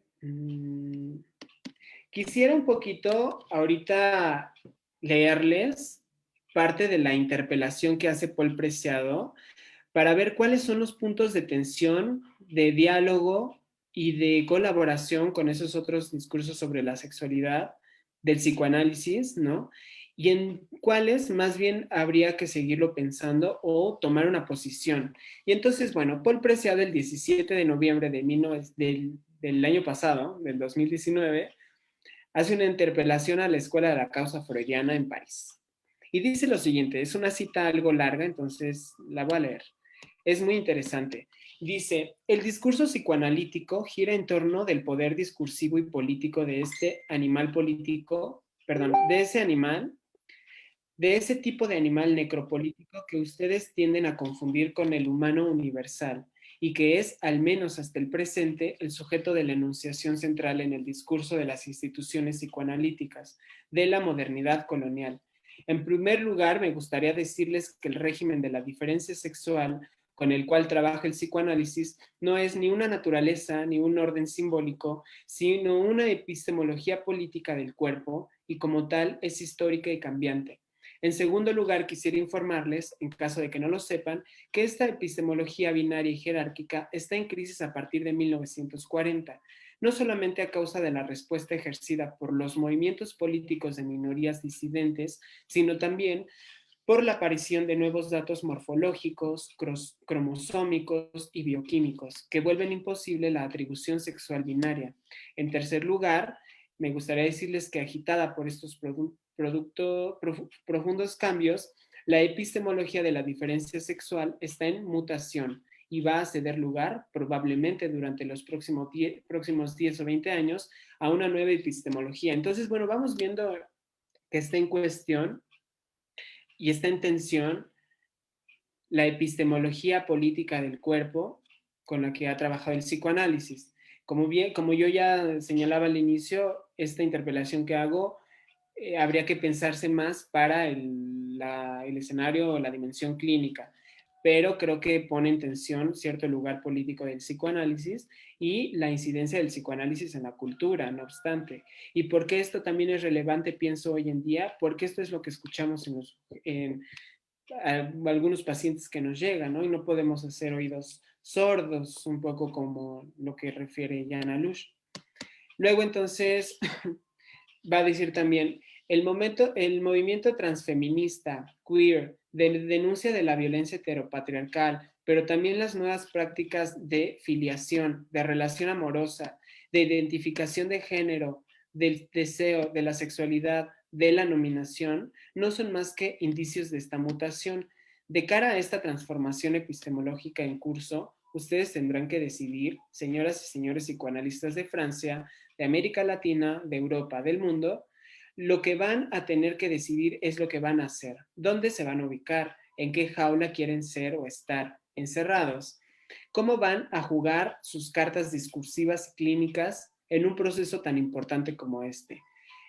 Quisiera un poquito ahorita leerles parte de la interpelación que hace Paul Preciado para ver cuáles son los puntos de tensión, de diálogo y de colaboración con esos otros discursos sobre la sexualidad del psicoanálisis, ¿no? Y en cuáles más bien habría que seguirlo pensando o tomar una posición. Y entonces, bueno, Paul Preciado el 17 de noviembre del año pasado, del 2019, hace una interpelación a la Escuela de la Causa Freudiana en París. Y dice lo siguiente, es una cita algo larga, entonces la voy a leer. Es muy interesante. Dice, el discurso psicoanalítico gira en torno del poder discursivo y político de este animal político, perdón, de ese animal, de ese tipo de animal necropolítico que ustedes tienden a confundir con el humano universal y que es, al menos hasta el presente, el sujeto de la enunciación central en el discurso de las instituciones psicoanalíticas de la modernidad colonial. En primer lugar, me gustaría decirles que el régimen de la diferencia sexual con el cual trabaja el psicoanálisis no es ni una naturaleza ni un orden simbólico, sino una epistemología política del cuerpo y como tal es histórica y cambiante. En segundo lugar, quisiera informarles, en caso de que no lo sepan, que esta epistemología binaria y jerárquica está en crisis a partir de 1940, no solamente a causa de la respuesta ejercida por los movimientos políticos de minorías disidentes, sino también por la aparición de nuevos datos morfológicos, cromosómicos y bioquímicos que vuelven imposible la atribución sexual binaria. En tercer lugar, me gustaría decirles que agitada por estos profundos cambios, la epistemología de la diferencia sexual está en mutación y va a ceder lugar, probablemente durante los próximos 10 o 20 años, a una nueva epistemología. Entonces, bueno, vamos viendo que está en cuestión y está en tensión la epistemología política del cuerpo con la que ha trabajado el psicoanálisis. Como yo ya señalaba al inicio, esta interpelación que hago habría que pensarse más para el escenario o la dimensión clínica, pero creo que pone en tensión cierto lugar político del psicoanálisis y la incidencia del psicoanálisis en la cultura, no obstante. ¿Y por qué esto también es relevante, pienso, hoy en día? Porque esto es lo que escuchamos en algunos pacientes que nos llegan, ¿no? Y no podemos hacer oídos sordos, un poco como lo que refiere Jana Lush. Luego, entonces, va a decir también, el movimiento transfeminista, queer, de denuncia de la violencia heteropatriarcal, pero también las nuevas prácticas de filiación, de relación amorosa, de identificación de género, del deseo, de la sexualidad, de la nominación, no son más que indicios de esta mutación. De cara a esta transformación epistemológica en curso, ustedes tendrán que decidir, señoras y señores psicoanalistas de Francia, de América Latina, de Europa, del mundo, lo que van a tener que decidir es lo que van a hacer, dónde se van a ubicar, en qué jaula quieren ser o estar encerrados, cómo van a jugar sus cartas discursivas clínicas en un proceso tan importante como este.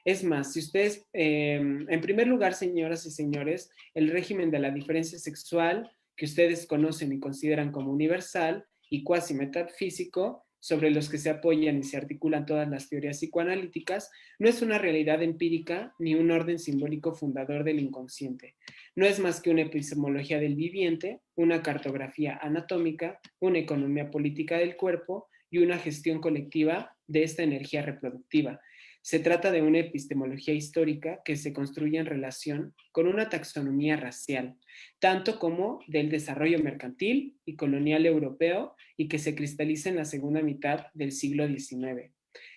Es más, si ustedes, en primer lugar, señoras y señores, el régimen de la diferencia sexual que ustedes conocen y consideran como universal y cuasi metafísico, sobre los que se apoyan y se articulan todas las teorías psicoanalíticas, no es una realidad empírica ni un orden simbólico fundador del inconsciente. No es más que una epistemología del viviente, una cartografía anatómica, una economía política del cuerpo y una gestión colectiva de esta energía reproductiva. Se trata de una epistemología histórica que se construye en relación con una taxonomía racial, tanto como del desarrollo mercantil y colonial europeo y que se cristaliza en la segunda mitad del siglo XIX.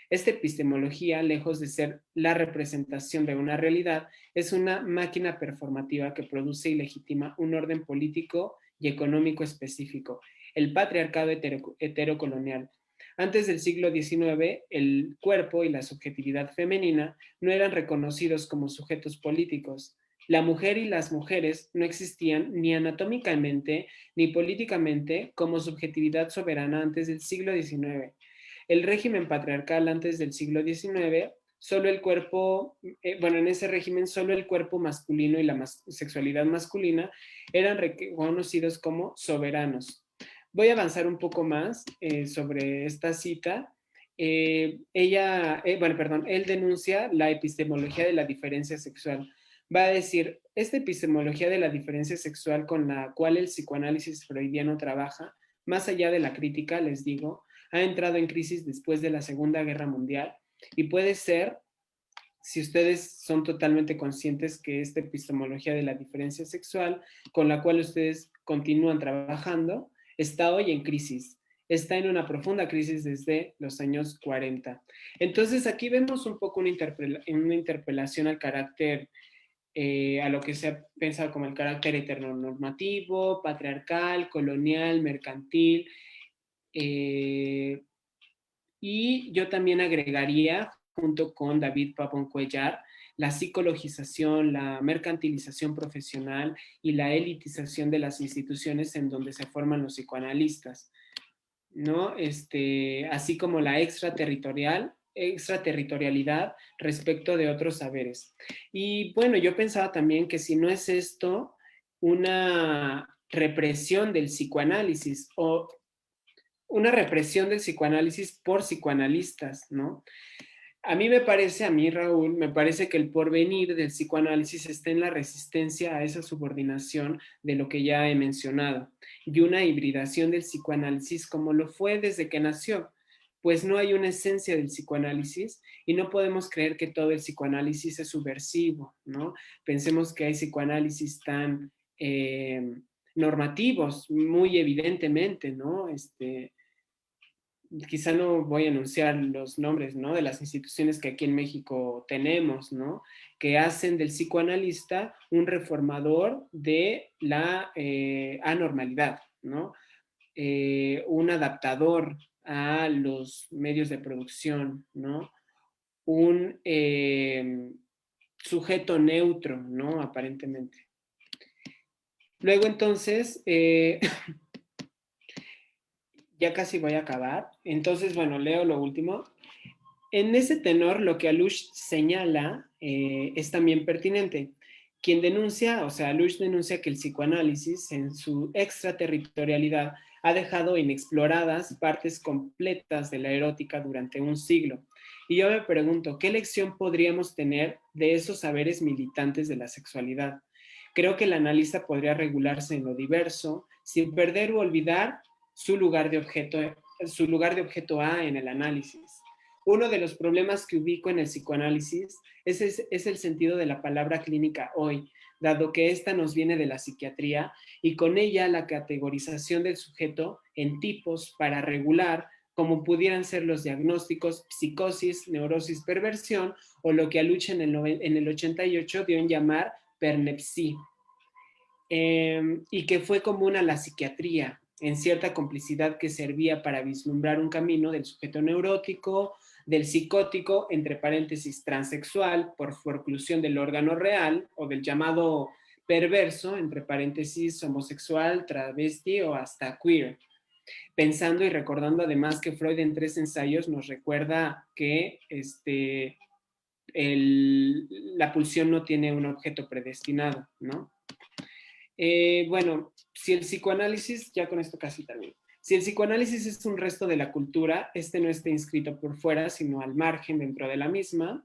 Esta epistemología, lejos de ser la representación de una realidad, es una máquina performativa que produce y legitima un orden político y económico específico, el patriarcado heterocolonial. Antes del siglo XIX, el cuerpo y la subjetividad femenina no eran reconocidos como sujetos políticos. La mujer y las mujeres no existían ni anatómicamente ni políticamente como subjetividad soberana antes del siglo XIX. El régimen patriarcal antes del siglo XIX, solo el cuerpo, en ese régimen solo el cuerpo masculino y la sexualidad masculina eran reconocidos como soberanos. Voy a avanzar un poco más sobre esta cita. Él denuncia la epistemología de la diferencia sexual. Va a decir, esta epistemología de la diferencia sexual con la cual el psicoanálisis freudiano trabaja, más allá de la crítica, les digo, ha entrado en crisis después de la Segunda Guerra Mundial y puede ser, si ustedes son totalmente conscientes que esta epistemología de la diferencia sexual con la cual ustedes continúan trabajando, está hoy en crisis. Está en una profunda crisis desde los años 40. Entonces aquí vemos un poco una interpelación al carácter, a lo que se ha pensado como el carácter heteronormativo, patriarcal, colonial, mercantil, y yo también agregaría, junto con David Pavón Cuellar, la psicologización, la mercantilización profesional y la elitización de las instituciones en donde se forman los psicoanalistas, ¿no? Así como la extraterritorialidad respecto de otros saberes. Y bueno, yo pensaba también que si no es esto una represión del psicoanálisis o una represión del psicoanálisis por psicoanalistas, ¿no? A mí, Raúl, me parece que el porvenir del psicoanálisis está en la resistencia a esa subordinación de lo que ya he mencionado y una hibridación del psicoanálisis como lo fue desde que nació, pues no hay una esencia del psicoanálisis y no podemos creer que todo el psicoanálisis es subversivo, ¿no? Pensemos que hay psicoanálisis tan normativos, muy evidentemente, ¿no? Quizá no voy a anunciar los nombres, ¿no? De las instituciones que aquí en México tenemos, ¿no? Que hacen del psicoanalista un reformador de la anormalidad, ¿no? Un adaptador a los medios de producción, ¿no? Un sujeto neutro, ¿no? Aparentemente. Luego entonces, ya casi voy a acabar. Entonces, bueno, leo lo último. En ese tenor, lo que Alush señala es también pertinente. Quien denuncia, o sea, Alush denuncia que el psicoanálisis en su extraterritorialidad ha dejado inexploradas partes completas de la erótica durante un siglo. Y yo me pregunto, ¿qué lección podríamos tener de esos saberes militantes de la sexualidad? Creo que el analista podría regularse en lo diverso, sin perder o olvidar su lugar de objeto A en el análisis. Uno de los problemas que ubico en el psicoanálisis es el sentido de la palabra clínica hoy, dado que esta nos viene de la psiquiatría y con ella la categorización del sujeto en tipos para regular como pudieran ser los diagnósticos, psicosis, neurosis, perversión o lo que Aluch en el 88 dio en llamar pernepsí, y que fue común a la psiquiatría, en cierta complicidad que servía para vislumbrar un camino del sujeto neurótico, del psicótico, entre paréntesis, transexual, por forclusión del órgano real, o del llamado perverso, entre paréntesis, homosexual, travesti o hasta queer. Pensando y recordando además que Freud en 3 ensayos nos recuerda que la pulsión no tiene un objeto predestinado, ¿no? Bueno, si el psicoanálisis, ya con esto casi termino. Si el psicoanálisis es un resto de la cultura, este no está inscrito por fuera, sino al margen dentro de la misma.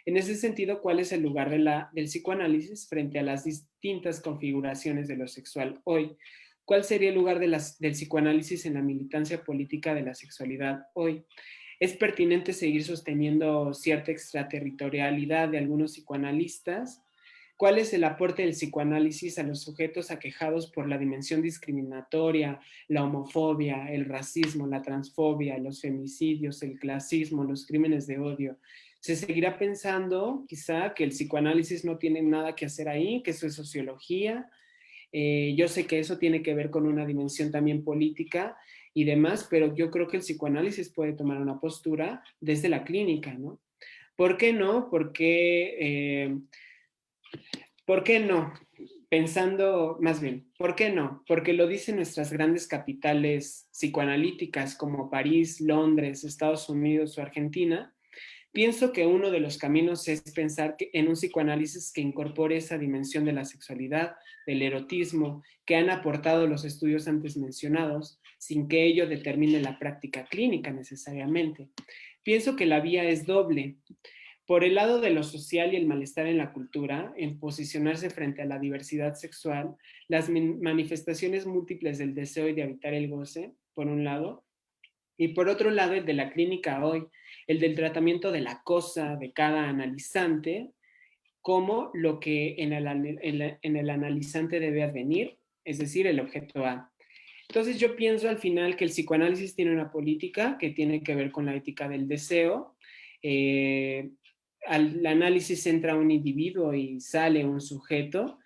En ese sentido, ¿cuál es el lugar del psicoanálisis frente a las distintas configuraciones de lo sexual hoy? ¿Cuál sería el lugar del psicoanálisis en la militancia política de la sexualidad hoy? ¿Es pertinente seguir sosteniendo cierta extraterritorialidad de algunos psicoanalistas? ¿Cuál es el aporte del psicoanálisis a los sujetos aquejados por la dimensión discriminatoria, la homofobia, el racismo, la transfobia, los femicidios, el clasismo, los crímenes de odio? Se seguirá pensando quizá que el psicoanálisis no tiene nada que hacer ahí, que eso es sociología. Yo sé que eso tiene que ver con una dimensión también política y demás, pero yo creo que el psicoanálisis puede tomar una postura desde la clínica, ¿no? ¿Por qué no? ¿Por qué no? Pensando, más bien, ¿por qué no? Porque lo dicen nuestras grandes capitales psicoanalíticas como París, Londres, Estados Unidos o Argentina. Pienso que uno de los caminos es pensar en un psicoanálisis que incorpore esa dimensión de la sexualidad, del erotismo, que han aportado los estudios antes mencionados, sin que ello determine la práctica clínica necesariamente. Pienso que la vía es doble. Por el lado de lo social y el malestar en la cultura, en posicionarse frente a la diversidad sexual, las manifestaciones múltiples del deseo y de habitar el goce, por un lado, y por otro lado el de la clínica hoy, el del tratamiento de la cosa de cada analizante, como lo que en el analizante debe advenir, es decir, el objeto A. Entonces yo pienso al final que el psicoanálisis tiene una política que tiene que ver con la ética del deseo. Al análisis entra un individuo y sale un sujeto,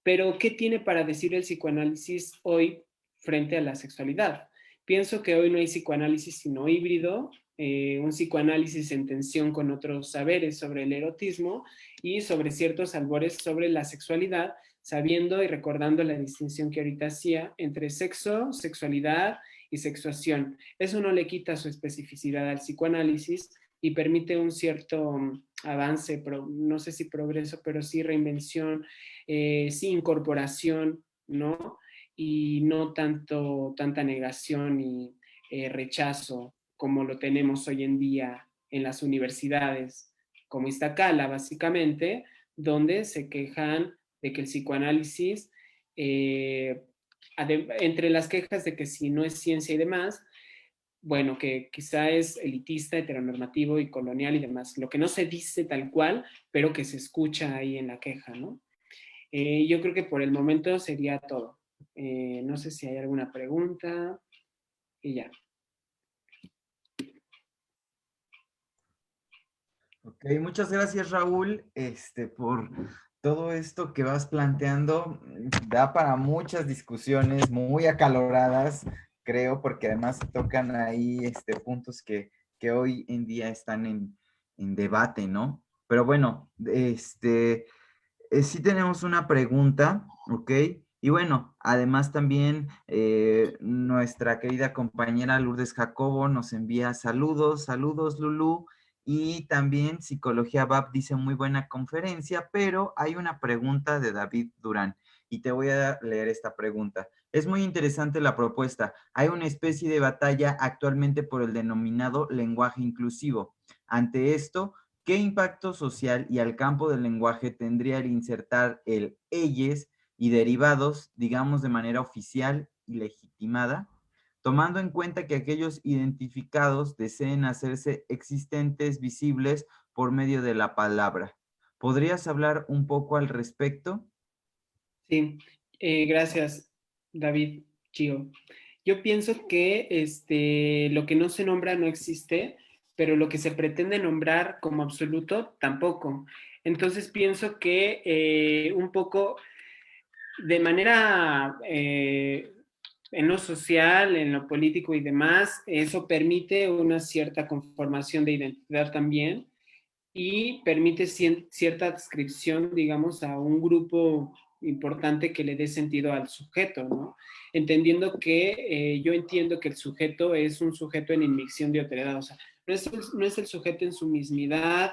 pero ¿qué tiene para decir el psicoanálisis hoy frente a la sexualidad? Pienso que hoy no hay psicoanálisis sino híbrido, un psicoanálisis en tensión con otros saberes sobre el erotismo y sobre ciertos albores sobre la sexualidad, sabiendo y recordando la distinción que ahorita hacía entre sexo, sexualidad y sexuación. Eso no le quita su especificidad al psicoanálisis y permite un cierto avance, no sé si progreso, pero sí reinvención, sí incorporación, ¿no? y no tanta negación y rechazo como lo tenemos hoy en día en las universidades, como Iztacala, básicamente, donde se quejan de que el psicoanálisis, entre las quejas de que si no es ciencia y demás, bueno, que quizá es elitista, heteronormativo y colonial y demás, lo que no se dice tal cual, pero que se escucha ahí en la queja, ¿no? Yo creo que por el momento sería todo. No sé si hay alguna pregunta y ya. Ok, muchas gracias, Raúl, por todo esto que vas planteando. Da para muchas discusiones muy acaloradas, creo, porque además tocan ahí puntos que hoy en día están en debate, ¿no? Pero bueno, sí tenemos una pregunta, ¿ok? Y bueno, además también nuestra querida compañera Lourdes Jacobo nos envía saludos, saludos Lulú, y también Psicología BAP dice muy buena conferencia, pero hay una pregunta de David Durán y te voy a leer esta pregunta. Es muy interesante la propuesta. Hay una especie de batalla actualmente por el denominado lenguaje inclusivo. Ante esto, ¿qué impacto social y al campo del lenguaje tendría el insertar el ellos y derivados, digamos de manera oficial y legitimada, tomando en cuenta que aquellos identificados deseen hacerse existentes, visibles por medio de la palabra? ¿Podrías hablar un poco al respecto? Sí, gracias, David Chio. Yo pienso que lo que no se nombra no existe, pero lo que se pretende nombrar como absoluto tampoco. Entonces pienso que un poco de manera en lo social, en lo político y demás, eso permite una cierta conformación de identidad también y permite cierta adscripción, digamos, a un grupo importante que le dé sentido al sujeto, ¿no? Entendiendo que yo entiendo que el sujeto es un sujeto en inmixción de otredad, o sea, no es el sujeto en su mismidad,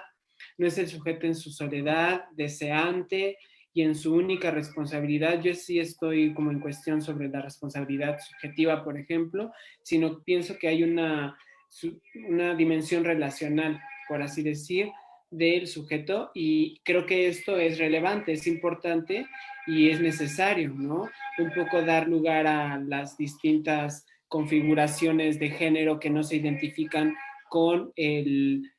no es el sujeto en su soledad, deseante y en su única responsabilidad. Yo sí estoy como en cuestión sobre la responsabilidad subjetiva, por ejemplo, sino pienso que hay una dimensión relacional, por así decir, del sujeto y creo que esto es relevante, es importante y es necesario, ¿no? Un poco dar lugar a las distintas configuraciones de género que no se identifican con el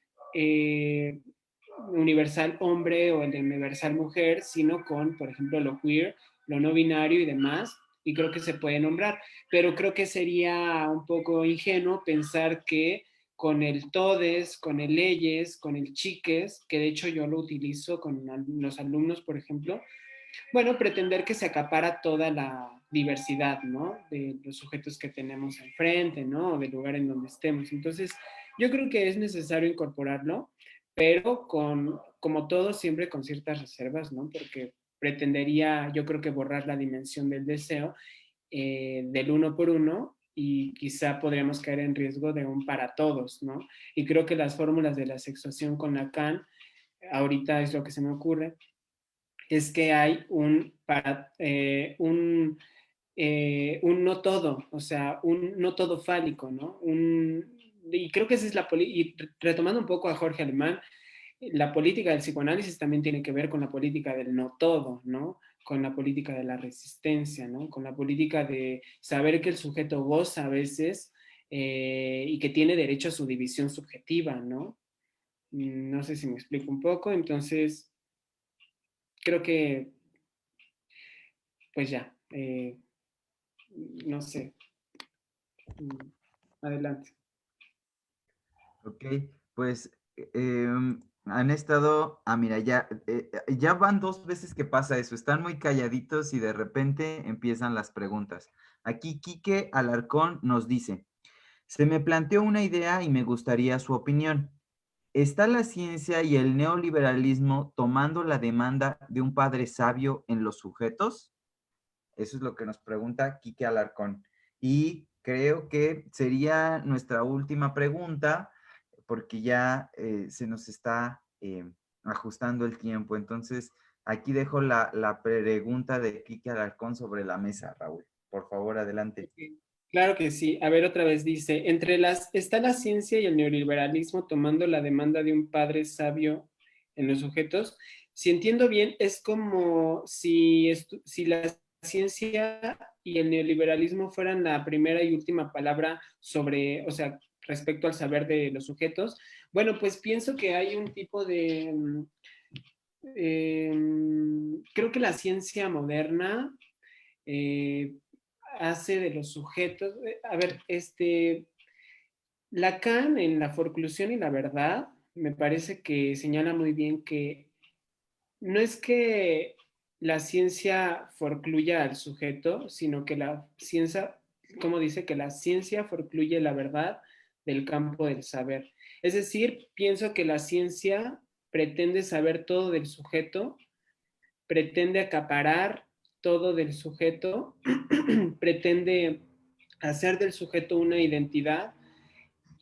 universal hombre o el universal mujer, sino con, por ejemplo, lo queer, lo no binario y demás, y creo que se puede nombrar, pero creo que sería un poco ingenuo pensar que con el todes, con el leyes, con el chiques, que de hecho yo lo utilizo con los alumnos, por ejemplo, bueno, pretender que se acapara toda la diversidad, ¿no? De los sujetos que tenemos enfrente, ¿no? Del lugar en donde estemos. Entonces, yo creo que es necesario incorporarlo, pero como todo, siempre con ciertas reservas, ¿no? Porque pretendería, yo creo que borrar la dimensión del deseo del uno por uno y quizá podríamos caer en riesgo de un para todos, ¿no? Y creo que las fórmulas de la sexuación con Lacan, ahorita es lo que se me ocurre, es que hay un no todo, o sea, un no todo fálico, ¿no? Y creo que esa es y retomando un poco a Jorge Alemán, la política del psicoanálisis también tiene que ver con la política del no todo, ¿no? Con la política de la resistencia, ¿no? Con la política de saber que el sujeto goza a veces y que tiene derecho a su división subjetiva, ¿no? No sé si me explico un poco, entonces creo que, pues ya, no sé, adelante. Ok, pues han estado, mira, ya van dos veces que pasa eso, están muy calladitos y de repente empiezan las preguntas. Aquí Quique Alarcón nos dice, se me planteó una idea y me gustaría su opinión. ¿Está la ciencia y el neoliberalismo tomando la demanda de un padre sabio en los sujetos? Eso es lo que nos pregunta Quique Alarcón. Y creo que sería nuestra última pregunta, porque ya se nos está ajustando el tiempo. Entonces, aquí dejo la pregunta de Quique Alarcón sobre la mesa, Raúl. Por favor, adelante. Claro que sí. A ver, otra vez dice, está la ciencia y el neoliberalismo tomando la demanda de un padre sabio en los sujetos. Si entiendo bien, es como si la ciencia y el neoliberalismo fueran la primera y última palabra sobre, o sea, respecto al saber de los sujetos. Bueno, pues pienso que hay un tipo de, creo que la ciencia moderna eh, hace de los sujetos, a ver, Lacan en La Forclusión y la Verdad me parece que señala muy bien que no es que la ciencia forcluya al sujeto, sino que la ciencia, como dice, que la ciencia forcluye la verdad del campo del saber. Es decir, pienso que la ciencia pretende saber todo del sujeto, pretende acaparar todo del sujeto, pretende hacer del sujeto una identidad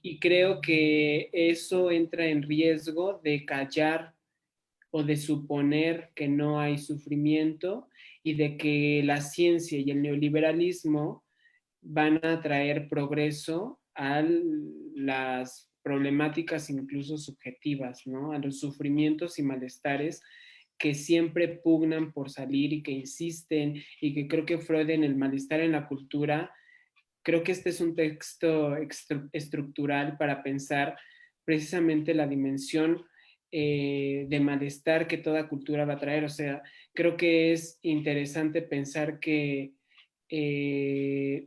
y creo que eso entra en riesgo de callar o de suponer que no hay sufrimiento y de que la ciencia y el neoliberalismo van a traer progreso a las problemáticas incluso subjetivas, ¿no? A los sufrimientos y malestares que siempre pugnan por salir y que insisten y que creo que Freud en El malestar en la cultura, creo que este es un texto estructural para pensar precisamente la dimensión de malestar que toda cultura va a traer. O sea, creo que es interesante pensar que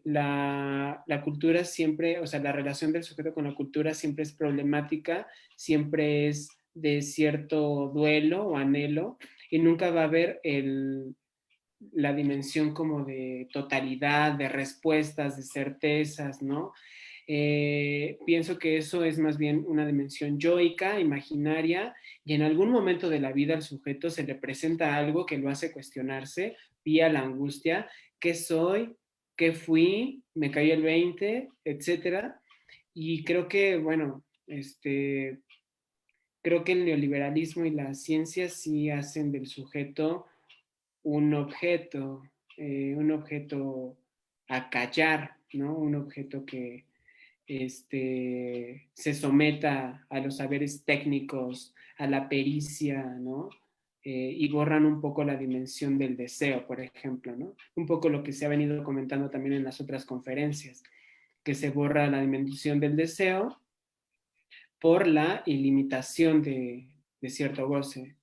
la cultura siempre, o sea, la relación del sujeto con la cultura siempre es problemática, siempre es de cierto duelo o anhelo, y nunca va a haber la dimensión como de totalidad, de respuestas, de certezas, ¿no? Pienso que eso es más bien una dimensión yoica, imaginaria, y en algún momento de la vida al sujeto se le presenta algo que lo hace cuestionarse vía la angustia: ¿qué soy? ¿Qué fui? ¿Me cayó el 20? Etcétera. Y creo que, bueno, creo que el neoliberalismo y la ciencia sí hacen del sujeto un un objeto a callar, ¿no? Un objeto que se someta a los saberes técnicos, a la pericia, ¿no? Y borran un poco la dimensión del deseo, por ejemplo, ¿no? Un poco lo que se ha venido comentando también en las otras conferencias, que se borra la dimensión del deseo por la ilimitación de cierto goce.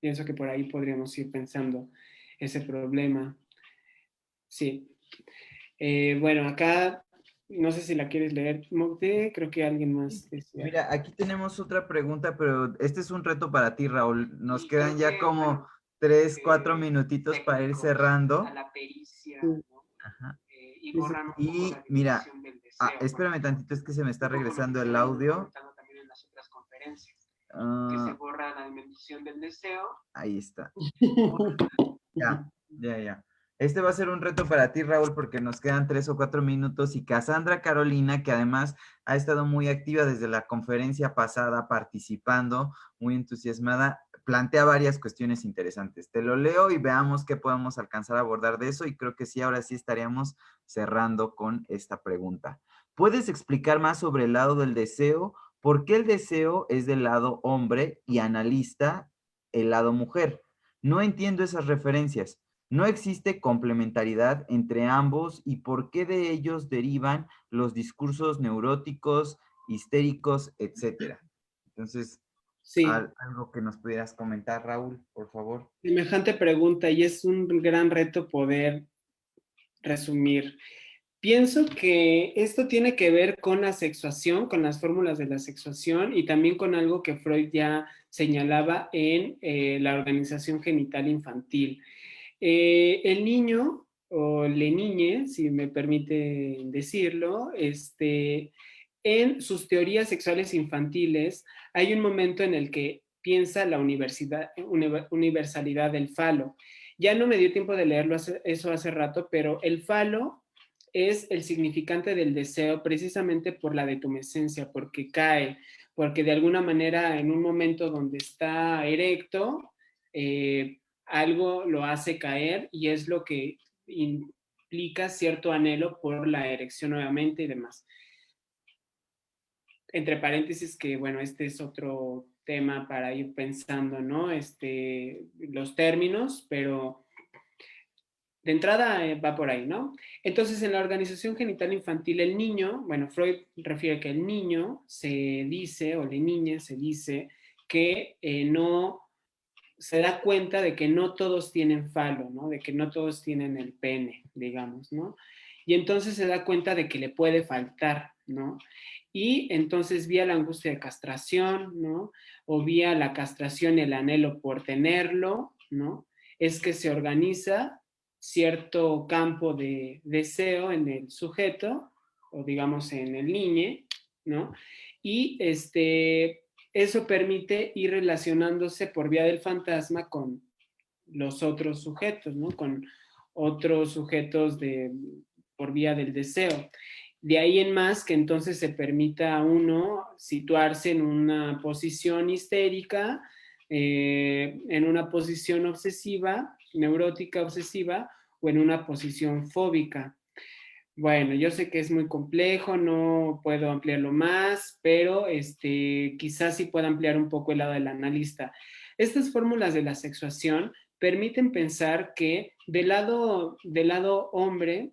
Pienso que por ahí podríamos ir pensando ese problema. Sí. Bueno, acá no sé si la quieres leer, Mocte, creo que alguien más decía. Mira, aquí tenemos otra pregunta, pero este es un reto para ti, Raúl. Nos Y quedan ya como bueno, 3, 4 minutitos para ir cerrando. a la pericia, ¿no? Ajá. Y borran un poco Y la mira, dimensión del deseo. espérame tantito, es que se me está Un poco lo regresando que se el ha venido audio. comentando también en las otras conferencias, que se borra la dimensión del deseo. Ahí está. Ya. Este va a ser un reto para ti, Raúl, porque nos quedan 3 o 4 minutos y Cassandra Carolina, que además ha estado muy activa desde la conferencia pasada, participando, muy entusiasmada, plantea varias cuestiones interesantes. Te lo leo y veamos qué podemos alcanzar a abordar de eso y creo que sí, ahora sí estaríamos cerrando con esta pregunta. ¿Puedes explicar más sobre el lado del deseo? ¿Por qué el deseo es del lado hombre y analista el lado mujer? No entiendo esas referencias. No existe complementariedad entre ambos y por qué de ellos derivan los discursos neuróticos, histéricos, etcétera. Entonces, Sí, algo que nos pudieras comentar, Raúl, por favor. semejante pregunta y es un gran reto poder resumir. Pienso que esto tiene que ver con la sexuación, con las fórmulas de la sexuación y también con algo que Freud ya señalaba en la organización genital infantil. El niño o le niñe, si me permite decirlo, en sus teorías sexuales infantiles hay un momento en el que piensa la universalidad del falo. Ya no me dio tiempo de leerlo eso hace rato, pero el falo es el significante del deseo precisamente por la detumescencia, porque cae, porque de alguna manera en un momento donde está erecto, algo lo hace caer y es lo que implica cierto anhelo por la erección nuevamente y demás. Entre paréntesis que, bueno, este es otro tema para ir pensando, ¿no? Los términos, pero de entrada va por ahí, ¿no? Entonces, en la organización genital infantil, el niño, bueno, Freud refiere que el niño se dice, o la niña se dice, que no se da cuenta de que no todos tienen falo, ¿no? De que no todos tienen el pene, digamos, ¿no? Y entonces se da cuenta de que le puede faltar, ¿no? Y entonces vía la angustia de castración, ¿no? O vía la castración y el anhelo por tenerlo, ¿no? Es que se organiza cierto campo de deseo en el sujeto, o digamos en el niño, ¿no? Y eso permite ir relacionándose por vía del fantasma con los otros sujetos, ¿no? Con otros sujetos por vía del deseo. De ahí en más que entonces se permita a uno situarse en una posición histérica, en una posición obsesiva, neurótica obsesiva, o en una posición fóbica. Bueno, yo sé que es muy complejo, no puedo ampliarlo más, pero quizás sí pueda ampliar un poco el lado del analista. Estas fórmulas de la sexuación permiten pensar que del lado hombre,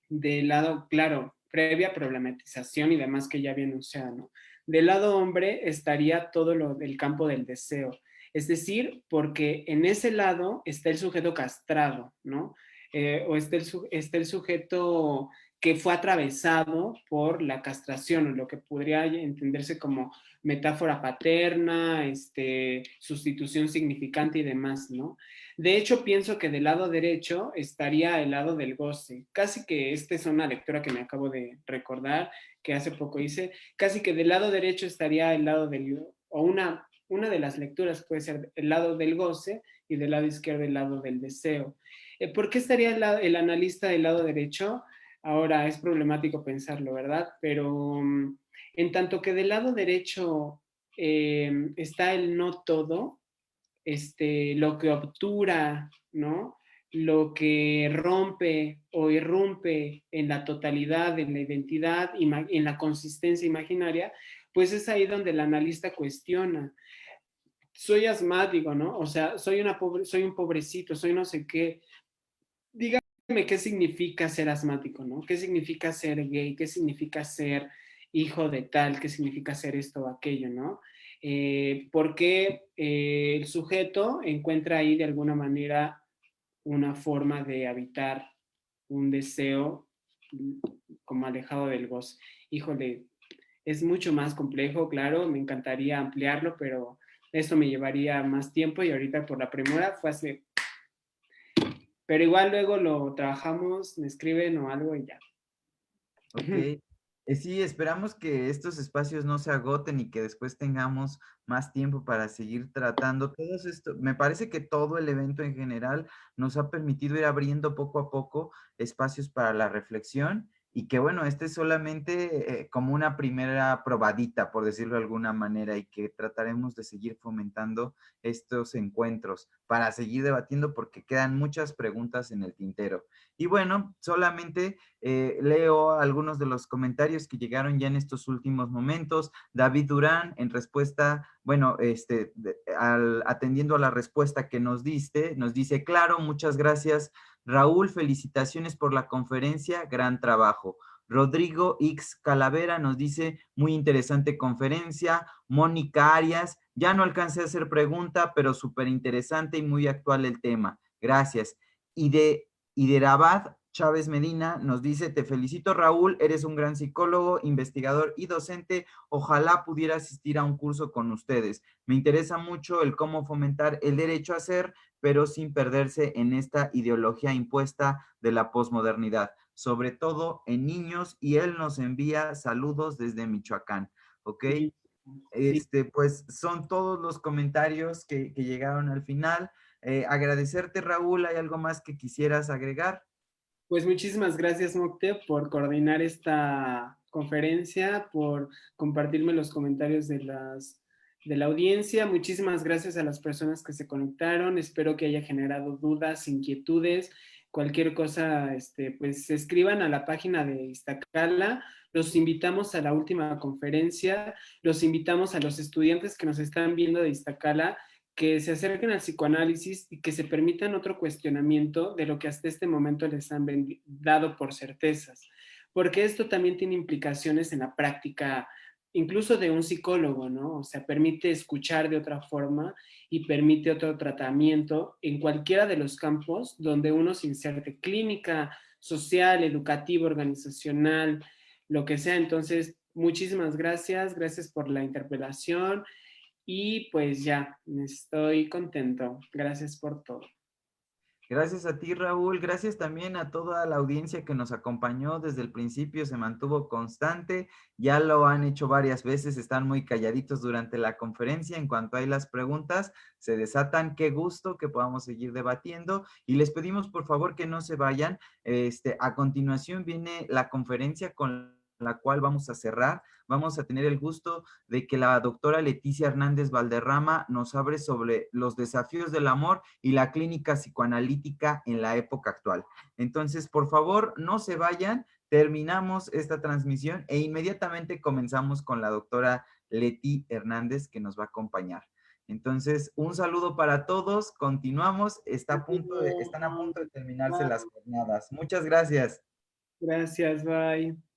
del lado, claro, previa problematización y demás que ya viene usado, ¿no? Del lado hombre estaría todo lo del campo del deseo. Es decir, porque en ese lado está el sujeto castrado, ¿no? O está el sujeto que fue atravesado por la castración, o lo que podría entenderse como metáfora paterna, sustitución significante y demás, ¿no? De hecho, pienso que del lado derecho estaría el lado del goce. Casi que esta es una lectura que me acabo de recordar, que hace poco hice. Casi que del lado derecho estaría el lado del, o una de las lecturas puede ser el lado del goce y del lado izquierdo el lado del deseo. ¿Por qué estaría el analista del lado derecho? Ahora es problemático pensarlo, ¿verdad? Pero en tanto que del lado derecho está el no todo, lo que obtura, ¿no? Lo que rompe o irrumpe en la totalidad, en la identidad, en la consistencia imaginaria, pues es ahí donde el analista cuestiona. Soy asmático, ¿no? O sea, soy un pobrecito, soy no sé qué. Dígame qué significa ser asmático, ¿no? ¿Qué significa ser gay? ¿Qué significa ser hijo de tal? ¿Qué significa ser esto o aquello, ¿no? Porque el sujeto encuentra ahí de alguna manera una forma de habitar un deseo como alejado del goce. Híjole, es mucho más complejo, claro, me encantaría ampliarlo, pero esto me llevaría más tiempo y ahorita por la premura fue hace... Pero igual luego lo trabajamos, me escriben o algo y ya. Ok. Sí, esperamos que estos espacios no se agoten y que después tengamos más tiempo para seguir tratando todo esto. Me parece que todo el evento en general nos ha permitido ir abriendo poco a poco espacios para la reflexión y que bueno, este es solamente como una primera probadita, por decirlo de alguna manera, y que trataremos de seguir fomentando estos encuentros para seguir debatiendo porque quedan muchas preguntas en el tintero. Y bueno, solamente leo algunos de los comentarios que llegaron ya en estos últimos momentos. David Durán, en respuesta, bueno, atendiendo a la respuesta que nos diste, nos dice, claro, muchas gracias. Raúl, felicitaciones por la conferencia, gran trabajo. Rodrigo X Calavera nos dice, muy interesante conferencia. Mónica Arias, ya no alcancé a hacer pregunta, pero súper interesante y muy actual el tema. Gracias. Hiderabad Chávez Medina nos dice, te felicito Raúl, eres un gran psicólogo, investigador y docente, ojalá pudiera asistir a un curso con ustedes. Me interesa mucho el cómo fomentar el derecho a ser, pero sin perderse en esta ideología impuesta de la posmodernidad, sobre todo en niños, y él nos envía saludos desde Michoacán, ¿ok? Sí. Pues son todos los comentarios que llegaron al final. Agradecerte, Raúl, ¿hay algo más que quisieras agregar? Pues muchísimas gracias, Mocte, por coordinar esta conferencia, por compartirme los comentarios de la audiencia. Muchísimas gracias a las personas que se conectaron. Espero que haya generado dudas, inquietudes. cualquier cosa, pues escriban a la página de Iztacala. Los invitamos a la última conferencia, los invitamos a los estudiantes que nos están viendo de Iztacala que se acerquen al psicoanálisis y que se permitan otro cuestionamiento de lo que hasta este momento les han dado por certezas, porque esto también tiene implicaciones en la práctica, incluso de un psicólogo, ¿no? O sea, permite escuchar de otra forma y permite otro tratamiento en cualquiera de los campos donde uno se inserte, clínica, social, educativo, organizacional, lo que sea. Entonces, muchísimas gracias, gracias por la interpelación y pues ya, estoy contento. Gracias por todo. Gracias a ti, Raúl. Gracias también a toda la audiencia que nos acompañó desde el principio, se mantuvo constante. Ya lo han hecho varias veces, están muy calladitos durante la conferencia. En cuanto hay las preguntas, se desatan. Qué gusto que podamos seguir debatiendo. Y les pedimos, por favor, que no se vayan. A continuación viene la conferencia con la cual vamos a cerrar. Vamos a tener el gusto de que la doctora Leticia Hernández Valderrama nos hable sobre los desafíos del amor y la clínica psicoanalítica en la época actual. Entonces, por favor, no se vayan, terminamos esta transmisión e inmediatamente comenzamos con la doctora Leti Hernández que nos va a acompañar. Entonces, un saludo para todos, continuamos, están a punto de terminarse las jornadas. Muchas gracias. Gracias, bye.